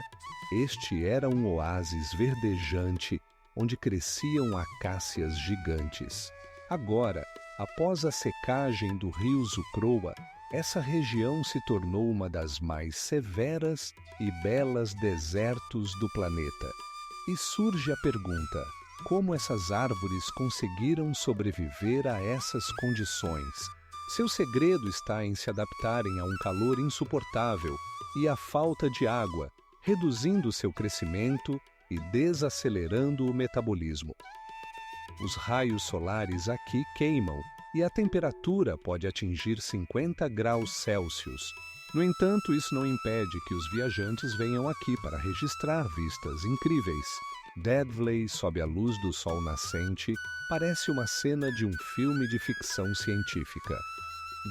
este era um oásis verdejante onde cresciam acácias gigantes. Agora, após a secagem do rio Zukroa, essa região se tornou uma das mais severas e belas desertos do planeta. E surge a pergunta: como essas árvores conseguiram sobreviver a essas condições? Seu segredo está em se adaptarem a um calor insuportável e à falta de água, reduzindo seu crescimento e desacelerando o metabolismo. Os raios solares aqui queimam e a temperatura pode atingir 50 graus Celsius. No entanto, isso não impede que os viajantes venham aqui para registrar vistas incríveis. Deadvley, sob a luz do sol nascente, parece uma cena de um filme de ficção científica.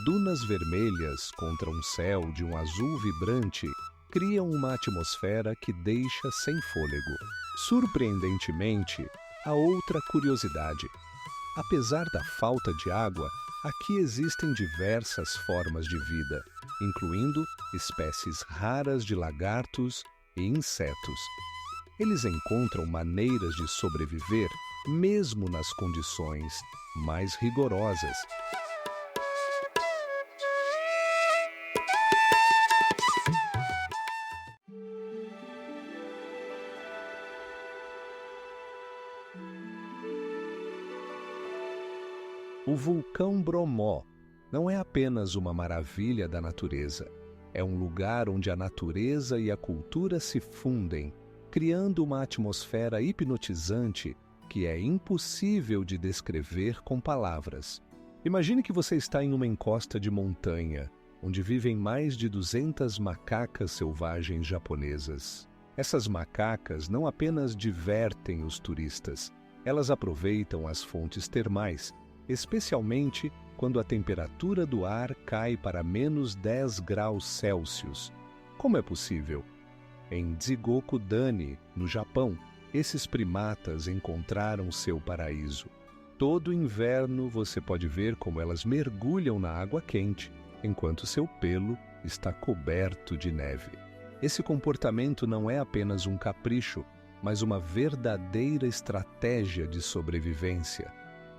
Dunas vermelhas contra um céu de um azul vibrante criam uma atmosfera que deixa sem fôlego. Surpreendentemente, há outra curiosidade. Apesar da falta de água, aqui existem diversas formas de vida, incluindo espécies raras de lagartos e insetos. Eles encontram maneiras de sobreviver mesmo nas condições mais rigorosas. O vulcão Bromó, não é apenas uma maravilha da natureza. É um lugar onde a natureza e a cultura se fundem, criando uma atmosfera hipnotizante que é impossível de descrever com palavras. Imagine que você está em uma encosta de montanha, onde vivem mais de 200 macacas selvagens japonesas. Essas macacas não apenas divertem os turistas, elas aproveitam as fontes termais, especialmente quando a temperatura do ar cai para menos 10 graus Celsius. Como é possível? Em Zygoku-dani, no Japão, esses primatas encontraram seu paraíso. Todo inverno você pode ver como elas mergulham na água quente, enquanto seu pelo está coberto de neve. Esse comportamento não é apenas um capricho, mas uma verdadeira estratégia de sobrevivência.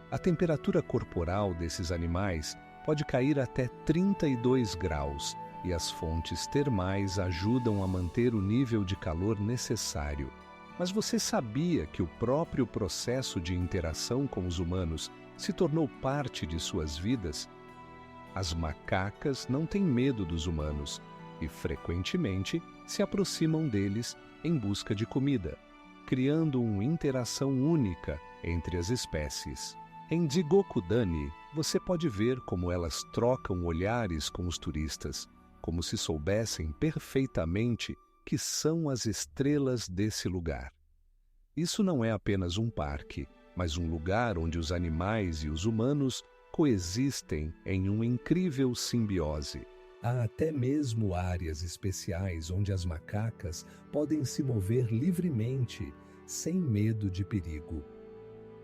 A temperatura corporal desses animais pode cair até 32 graus e as fontes termais ajudam a manter o nível de calor necessário. Mas você sabia que o próprio processo de interação com os humanos se tornou parte de suas vidas? As macacas não têm medo dos humanos e, frequentemente, se aproximam deles em busca de comida, criando uma interação única entre as espécies. Em Zygoku-dani, você pode ver como elas trocam olhares com os turistas, como se soubessem perfeitamente que são as estrelas desse lugar. Isso não é apenas um parque, mas um lugar onde os animais e os humanos coexistem em uma incrível simbiose. Há até mesmo áreas especiais onde as macacas podem se mover livremente, sem medo de perigo.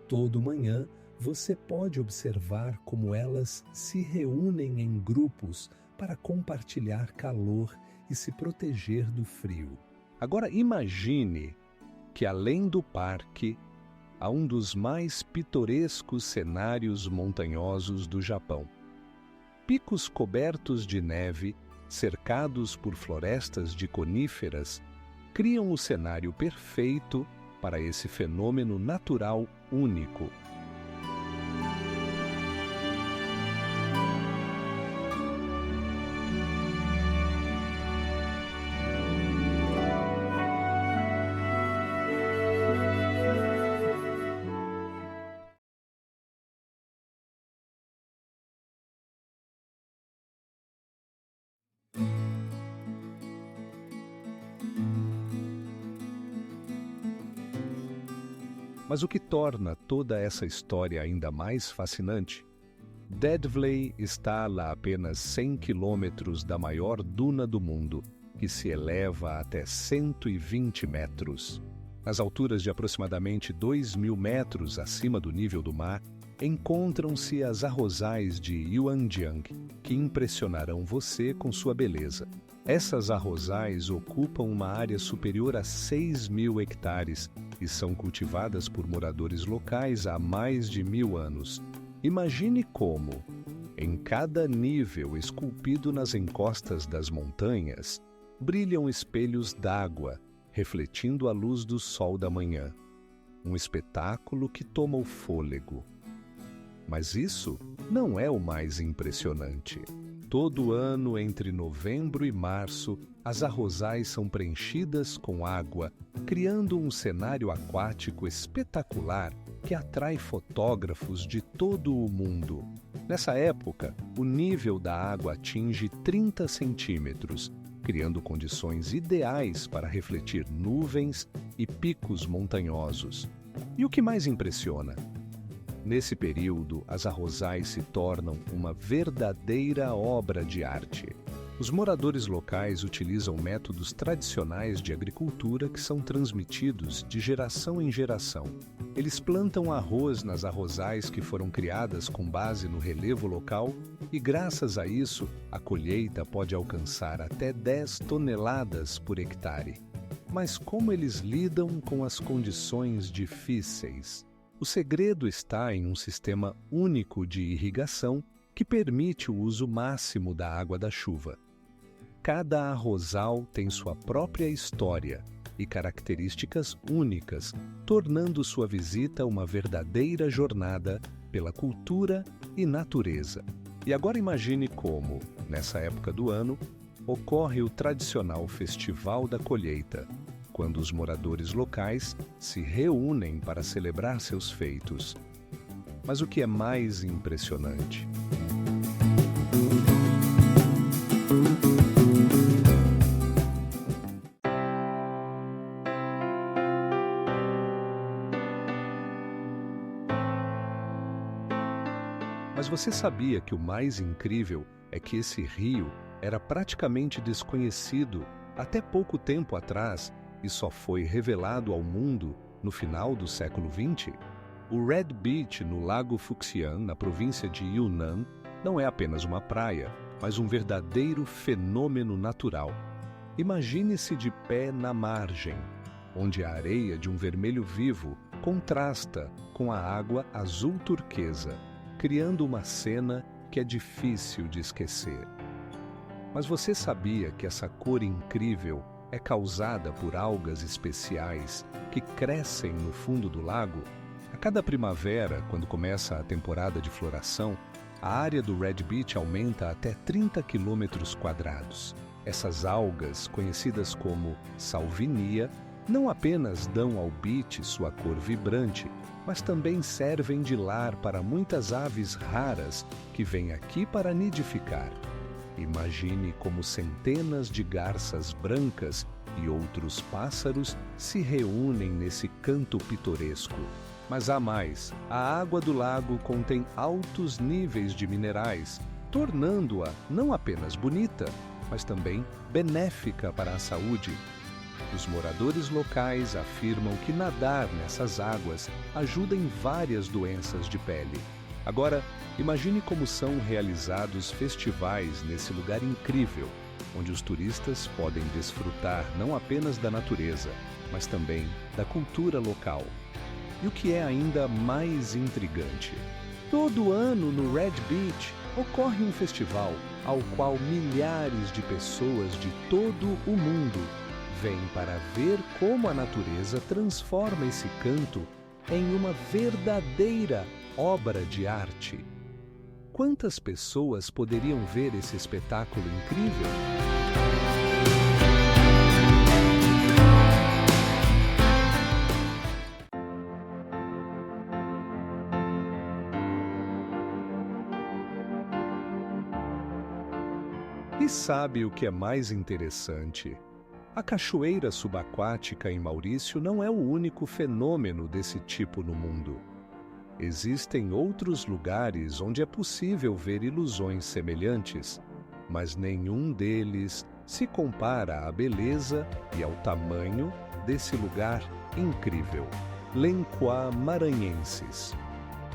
Toda manhã, você pode observar como elas se reúnem em grupos para compartilhar calor e se proteger do frio. Agora imagine que, além do parque, há um dos mais pitorescos cenários montanhosos do Japão. Picos cobertos de neve, cercados por florestas de coníferas, criam o cenário perfeito para esse fenômeno natural único. Mas o que torna toda essa história ainda mais fascinante? Dead Valley está a apenas 100 quilômetros da maior duna do mundo, que se eleva até 120 metros. Nas alturas de aproximadamente 2.000 metros acima do nível do mar, encontram-se as arrozais de Yuanjiang, que impressionarão você com sua beleza. Essas arrozais ocupam uma área superior a 6.000 hectares e são cultivadas por moradores locais há mais de 1.000 anos. Imagine como, em cada nível esculpido nas encostas das montanhas, brilham espelhos d'água, refletindo a luz do sol da manhã. Um espetáculo que toma o fôlego. Mas isso não é o mais impressionante. Todo ano, entre novembro e março, as arrozais são preenchidas com água, criando um cenário aquático espetacular que atrai fotógrafos de todo o mundo. Nessa época, o nível da água atinge 30 centímetros, criando condições ideais para refletir nuvens e picos montanhosos. E o que mais impressiona? Nesse período, as arrozais se tornam uma verdadeira obra de arte. Os moradores locais utilizam métodos tradicionais de agricultura que são transmitidos de geração em geração. Eles plantam arroz nas arrozais que foram criadas com base no relevo local e, graças a isso, a colheita pode alcançar até 10 toneladas por hectare. Mas como eles lidam com as condições difíceis? O segredo está em um sistema único de irrigação que permite o uso máximo da água da chuva. Cada arrozal tem sua própria história e características únicas, tornando sua visita uma verdadeira jornada pela cultura e natureza. E agora imagine como, nessa época do ano, ocorre o tradicional Festival da Colheita, quando os moradores locais se reúnem para celebrar seus feitos. Mas o que é mais impressionante? Mas você sabia que o mais incrível é que esse rio era praticamente desconhecido até pouco tempo atrás e só foi revelado ao mundo no final do século XX? O Red Beach, no Lago Fuxian, na província de Yunnan, não é apenas uma praia, mas um verdadeiro fenômeno natural. Imagine-se de pé na margem, onde a areia de um vermelho vivo contrasta com a água azul turquesa, criando uma cena que é difícil de esquecer. Mas você sabia que essa cor incrível é causada por algas especiais que crescem no fundo do lago? A cada primavera, quando começa a temporada de floração, a área do Red Beach aumenta até 30 quilômetros quadrados. Essas algas, conhecidas como salvinia, não apenas dão ao beach sua cor vibrante, mas também servem de lar para muitas aves raras que vêm aqui para nidificar. Imagine como centenas de garças brancas e outros pássaros se reúnem nesse canto pitoresco. Mas há mais. A água do lago contém altos níveis de minerais, tornando-a não apenas bonita, mas também benéfica para a saúde. Os moradores locais afirmam que nadar nessas águas ajuda em várias doenças de pele. Agora, imagine como são realizados festivais nesse lugar incrível, onde os turistas podem desfrutar não apenas da natureza, mas também da cultura local. E o que é ainda mais intrigante? Todo ano no Red Beach ocorre um festival ao qual milhares de pessoas de todo o mundo vêm para ver como a natureza transforma esse canto em uma verdadeira obra de arte. Quantas pessoas poderiam ver esse espetáculo incrível? E sabe o que é mais interessante? A cachoeira subaquática em Maurício não é o único fenômeno desse tipo no mundo. Existem outros lugares onde é possível ver ilusões semelhantes, mas nenhum deles se compara à beleza e ao tamanho desse lugar incrível. Lencois Maranhenses.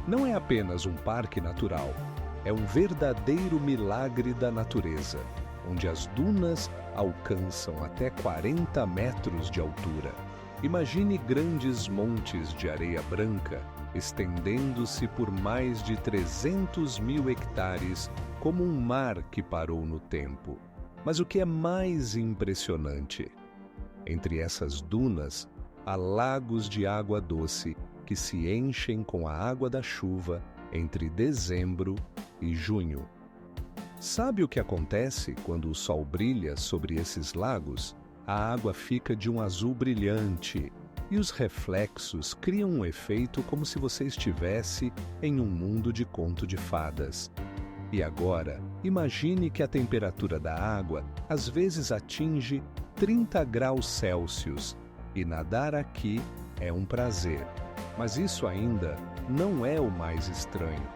Não é apenas um parque natural, é um verdadeiro milagre da natureza, onde as dunas alcançam até 40 metros de altura. Imagine grandes montes de areia branca estendendo-se por mais de 300 mil hectares, como um mar que parou no tempo. Mas o que é mais impressionante? Entre essas dunas, há lagos de água doce que se enchem com a água da chuva entre dezembro e junho. Sabe o que acontece quando o sol brilha sobre esses lagos? A água fica de um azul brilhante e os reflexos criam um efeito como se você estivesse em um mundo de conto de fadas. E agora, imagine que a temperatura da água às vezes atinge 30 graus Celsius e nadar aqui é um prazer. Mas isso ainda não é o mais estranho.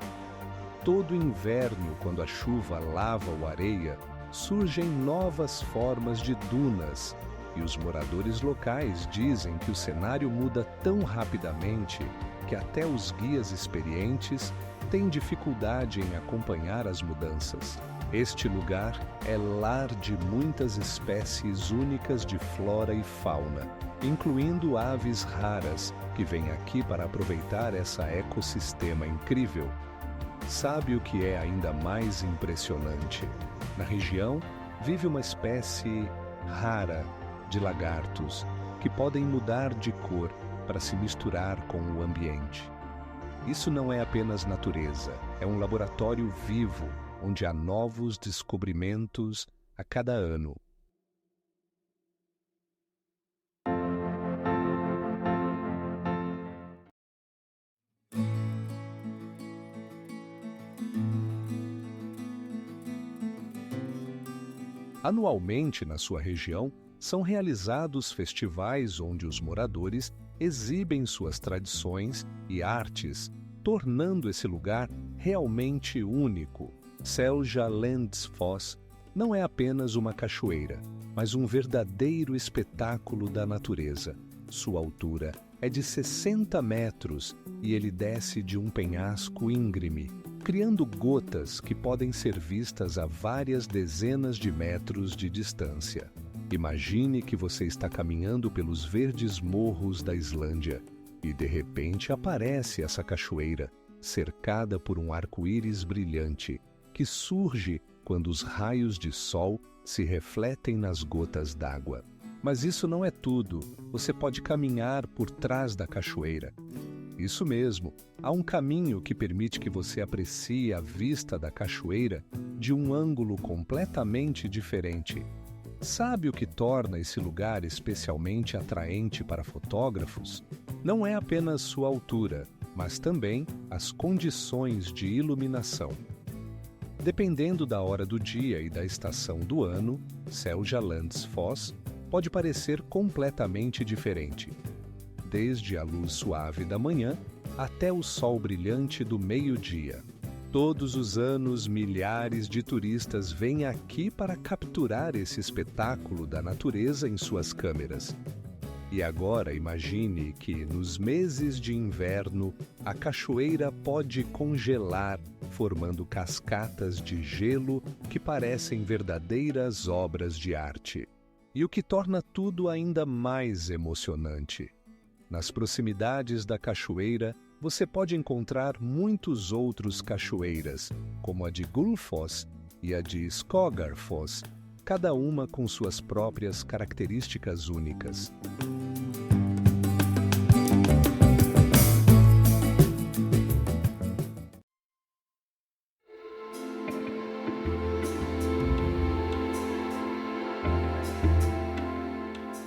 Todo inverno, quando a chuva lava a areia, surgem novas formas de dunas, e os moradores locais dizem que o cenário muda tão rapidamente que até os guias experientes têm dificuldade em acompanhar as mudanças. Este lugar é lar de muitas espécies únicas de flora e fauna, incluindo aves raras que vêm aqui para aproveitar esse ecossistema incrível. Sabe o que é ainda mais impressionante? Na região vive uma espécie rara de lagartos que podem mudar de cor para se misturar com o ambiente. Isso não é apenas natureza, é um laboratório vivo onde há novos descobrimentos a cada ano. Anualmente, na sua região, são realizados festivais onde os moradores exibem suas tradições e artes, tornando esse lugar realmente único. Seljalandsfoss não é apenas uma cachoeira, mas um verdadeiro espetáculo da natureza. Sua altura é de 60 metros e ele desce de um penhasco íngreme, criando gotas que podem ser vistas a várias dezenas de metros de distância. Imagine que você está caminhando pelos verdes morros da Islândia e de repente aparece essa cachoeira, cercada por um arco-íris brilhante, que surge quando os raios de sol se refletem nas gotas d'água. Mas isso não é tudo. Você pode caminhar por trás da cachoeira. Isso mesmo, há um caminho que permite que você aprecie a vista da cachoeira de um ângulo completamente diferente. Sabe o que torna esse lugar especialmente atraente para fotógrafos? Não é apenas sua altura, mas também as condições de iluminação. Dependendo da hora do dia e da estação do ano, Seljalandsfoss pode parecer completamente diferente. Desde a luz suave da manhã até o sol brilhante do meio-dia. Todos os anos, milhares de turistas vêm aqui para capturar esse espetáculo da natureza em suas câmeras. E agora imagine que, nos meses de inverno, a cachoeira pode congelar, formando cascatas de gelo que parecem verdadeiras obras de arte. E o que torna tudo ainda mais emocionante. Nas proximidades da cachoeira, você pode encontrar muitos outros cachoeiras, como a de Gullfoss e a de Skogarfoss, cada uma com suas próprias características únicas.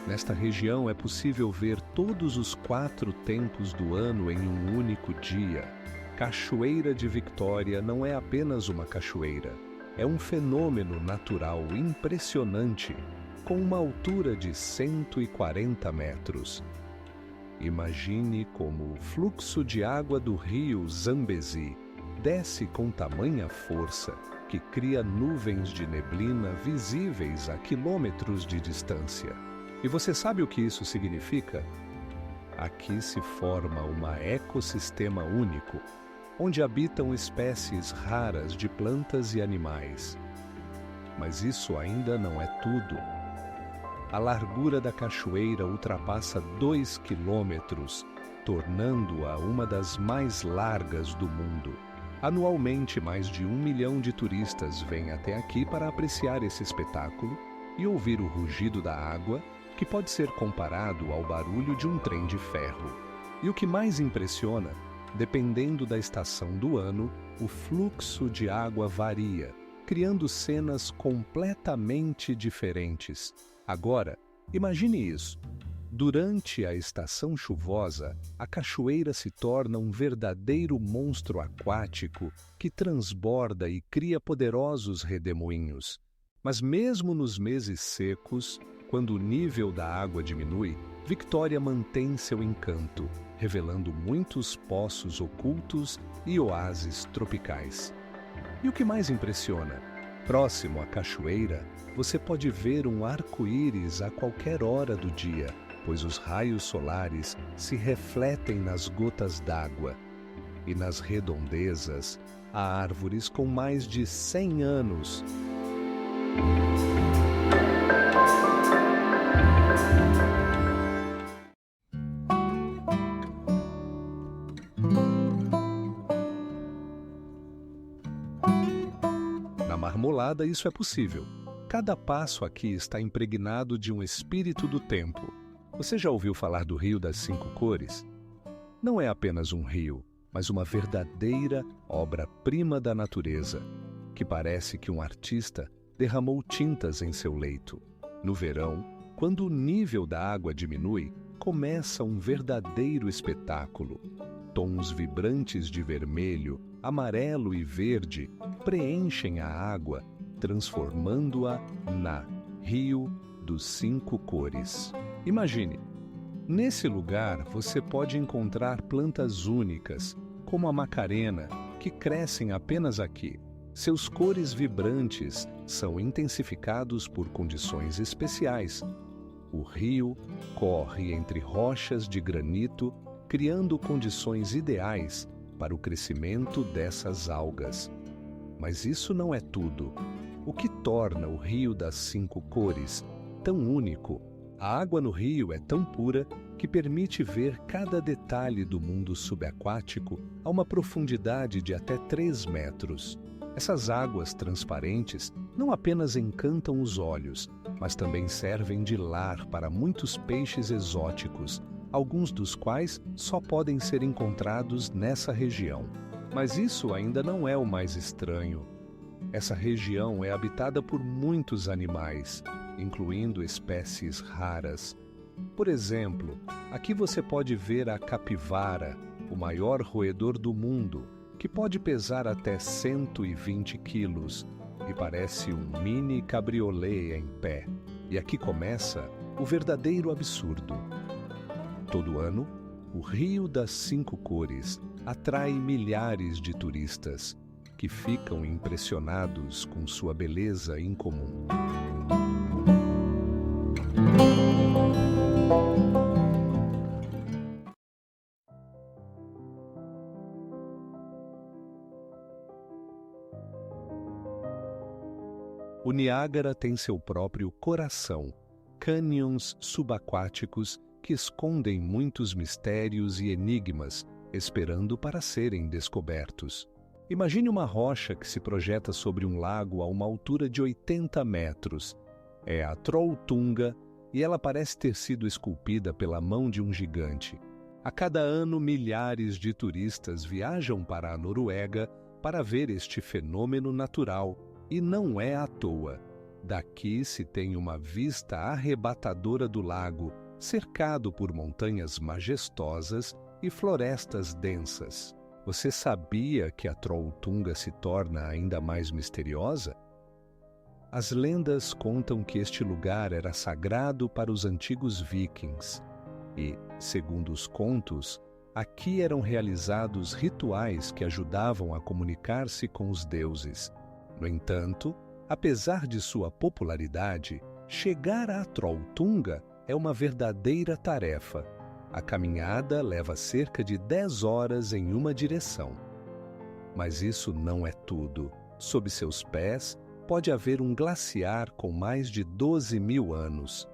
Nesta região é possível ver todos os 4 tempos do ano em um único dia. Cachoeira de Victoria não é apenas uma cachoeira, é um fenômeno natural impressionante, com uma altura de 140 metros. Imagine como o fluxo de água do rio Zambezi desce com tamanha força que cria nuvens de neblina visíveis a quilômetros de distância. E você sabe o que isso significa? Aqui se forma um ecossistema único, onde habitam espécies raras de plantas e animais. Mas isso ainda não é tudo. A largura da cachoeira ultrapassa 2 quilômetros, tornando-a uma das mais largas do mundo. Anualmente, mais de 1 milhão de turistas vêm até aqui para apreciar esse espetáculo e ouvir o rugido da água, que pode ser comparado ao barulho de um trem de ferro. E o que mais impressiona, dependendo da estação do ano, o fluxo de água varia, criando cenas completamente diferentes. Agora, imagine isso. Durante a estação chuvosa, a cachoeira se torna um verdadeiro monstro aquático que transborda e cria poderosos redemoinhos. Mas mesmo nos meses secos, quando o nível da água diminui, Victoria mantém seu encanto, revelando muitos poços ocultos e oásis tropicais. E o que mais impressiona? Próximo à cachoeira, você pode ver um arco-íris a qualquer hora do dia, pois os raios solares se refletem nas gotas d'água. E nas redondezas, há árvores com mais de 100 anos. Na Marmolada isso é possível. Cada passo aqui está impregnado de um espírito do tempo. Você já ouviu falar do Rio das 5 Cores? Não é apenas um rio, mas uma verdadeira obra-prima da natureza. que parece que um artista derramou tintas em seu leito. No verão, quando o nível da água diminui, começa um verdadeiro espetáculo. Tons vibrantes de vermelho, amarelo e verde preenchem a água, transformando-a na Rio dos 5 cores. Imagine, nesse lugar você pode encontrar plantas únicas, como a macarena, que crescem apenas aqui. Seus cores vibrantes são intensificados por condições especiais. O rio corre entre rochas de granito, criando condições ideais para o crescimento dessas algas. Mas isso não é tudo. O que torna o Rio das 5 cores tão único? A água no rio é tão pura que permite ver cada detalhe do mundo subaquático a uma profundidade de até 3 metros. Essas águas transparentes não apenas encantam os olhos, mas também servem de lar para muitos peixes exóticos, alguns dos quais só podem ser encontrados nessa região. Mas isso ainda não é o mais estranho. Essa região é habitada por muitos animais, incluindo espécies raras. Por exemplo, aqui você pode ver a capivara, o maior roedor do mundo, que pode pesar até 120 quilos e parece um mini cabriolé em pé. E aqui começa o verdadeiro absurdo. Todo ano, o Rio das 5 cores atrai milhares de turistas que ficam impressionados com sua beleza incomum. O Niágara tem seu próprio coração, cânions subaquáticos que escondem muitos mistérios e enigmas, esperando para serem descobertos. Imagine uma rocha que se projeta sobre um lago a uma altura de 80 metros. É a Trolltunga e ela parece ter sido esculpida pela mão de um gigante. A cada ano, milhares de turistas viajam para a Noruega para ver este fenômeno natural. E não é à toa. Daqui se tem uma vista arrebatadora do lago, cercado por montanhas majestosas e florestas densas. Você sabia que a Trolltunga se torna ainda mais misteriosa? As lendas contam que este lugar era sagrado para os antigos vikings e, segundo os contos, aqui eram realizados rituais que ajudavam a comunicar-se com os deuses. No entanto, apesar de sua popularidade, chegar à Trolltunga é uma verdadeira tarefa. A caminhada leva cerca de 10 horas em uma direção. Mas isso não é tudo. Sob seus pés, pode haver um glaciar com mais de 12.000 anos.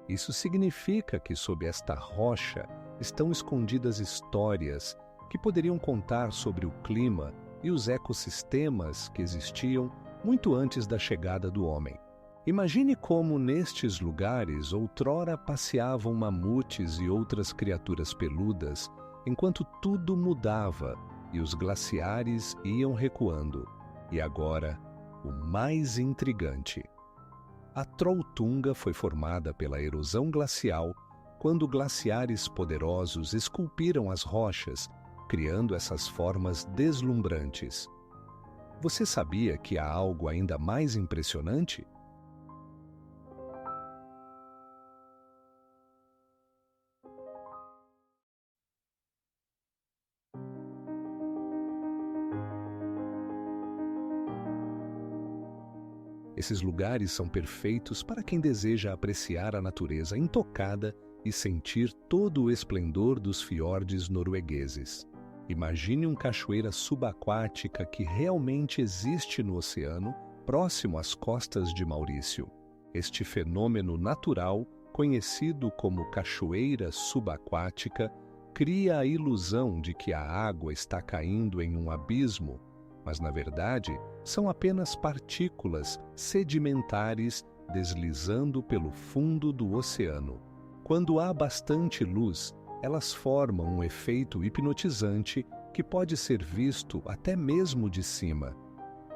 Isso significa que sob esta rocha estão escondidas histórias que poderiam contar sobre o clima e os ecossistemas que existiam muito antes da chegada do homem. Imagine como nestes lugares outrora passeavam mamutes e outras criaturas peludas, enquanto tudo mudava e os glaciares iam recuando. E agora, o mais intrigante. A Trolltunga foi formada pela erosão glacial quando glaciares poderosos esculpiram as rochas, criando essas formas deslumbrantes. Você sabia que há algo ainda mais impressionante? Esses lugares são perfeitos para quem deseja apreciar a natureza intocada e sentir todo o esplendor dos fiordes noruegueses. Imagine uma cachoeira subaquática que realmente existe no oceano, próximo às costas de Maurício. Este fenômeno natural, conhecido como cachoeira subaquática, cria a ilusão de que a água está caindo em um abismo, mas na verdade são apenas partículas sedimentares deslizando pelo fundo do oceano. Quando há bastante luz, elas formam um efeito hipnotizante que pode ser visto até mesmo de cima.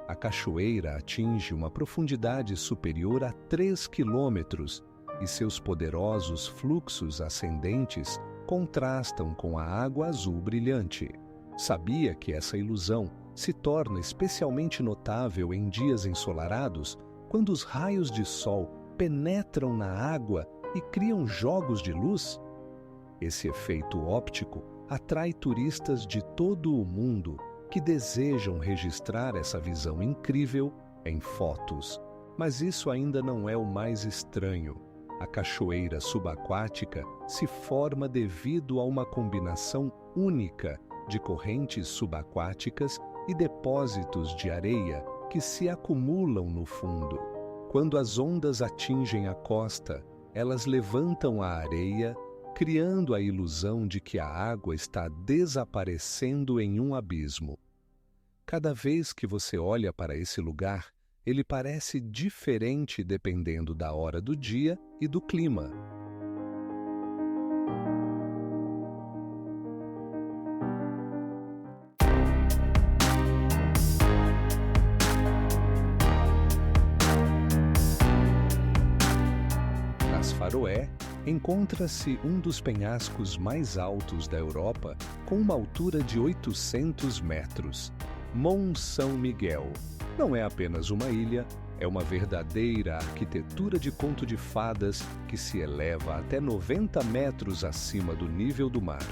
A cachoeira atinge uma profundidade superior a 3 quilômetros e seus poderosos fluxos ascendentes contrastam com a água azul brilhante. Sabia que essa ilusão se torna especialmente notável em dias ensolarados, quando os raios de sol penetram na água e criam jogos de luz? Esse efeito óptico atrai turistas de todo o mundo que desejam registrar essa visão incrível em fotos. Mas isso ainda não é o mais estranho. A cachoeira subaquática se forma devido a uma combinação única de correntes subaquáticas e depósitos de areia que se acumulam no fundo. Quando as ondas atingem a costa, elas levantam a areia, criando a ilusão de que a água está desaparecendo em um abismo. Cada vez que você olha para esse lugar, ele parece diferente dependendo da hora do dia e do clima. Nas Faroé, encontra-se um dos penhascos mais altos da Europa, com uma altura de 800 metros. Mont São Miguel. Não é apenas uma ilha, é uma verdadeira arquitetura de conto de fadas que se eleva até 90 metros acima do nível do mar.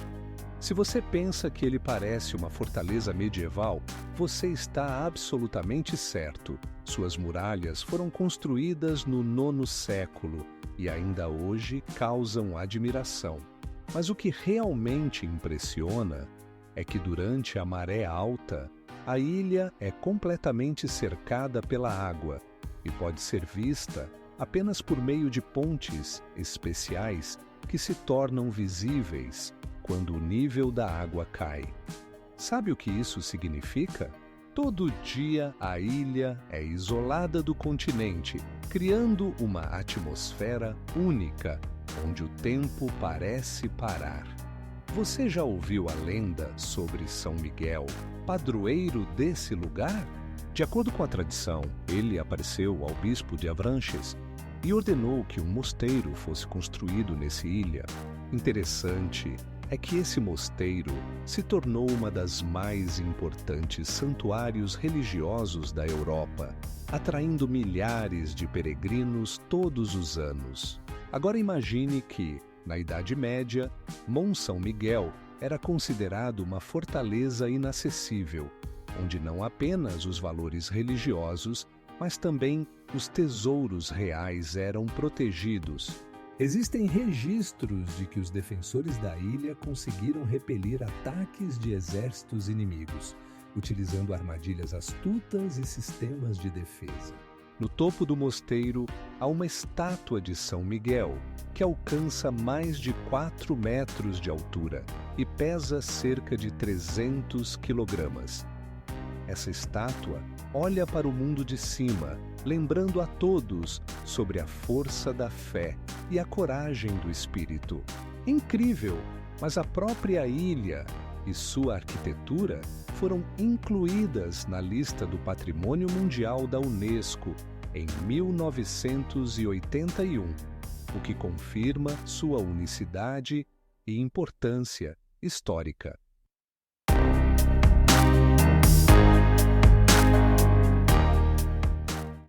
Se você pensa que ele parece uma fortaleza medieval, você está absolutamente certo. Suas muralhas foram construídas no 9º século e ainda hoje causam admiração. Mas o que realmente impressiona é que durante a maré alta, a ilha é completamente cercada pela água e pode ser vista apenas por meio de pontes especiais que se tornam visíveis quando o nível da água cai. Sabe o que isso significa? Todo dia a ilha é isolada do continente, criando uma atmosfera única, onde o tempo parece parar. Você já ouviu a lenda sobre São Miguel, padroeiro desse lugar? De acordo com a tradição, ele apareceu ao bispo de Avranches e ordenou que um mosteiro fosse construído nessa ilha. Interessante é que esse mosteiro se tornou uma das mais importantes santuários religiosos da Europa, atraindo milhares de peregrinos todos os anos. Agora imagine que, na Idade Média, Mont São Miguel era considerado uma fortaleza inacessível, onde não apenas os valores religiosos, mas também os tesouros reais eram protegidos. Existem registros de que os defensores da ilha conseguiram repelir ataques de exércitos inimigos, utilizando armadilhas astutas e sistemas de defesa. No topo do mosteiro, há uma estátua de São Miguel, que alcança mais de 4 metros de altura e pesa cerca de 300 quilogramas. Essa estátua olha para o mundo de cima, lembrando a todos sobre a força da fé e a coragem do espírito. Incrível, mas a própria ilha e sua arquitetura foram incluídas na lista do Patrimônio Mundial da Unesco em 1981, o que confirma sua unicidade e importância histórica.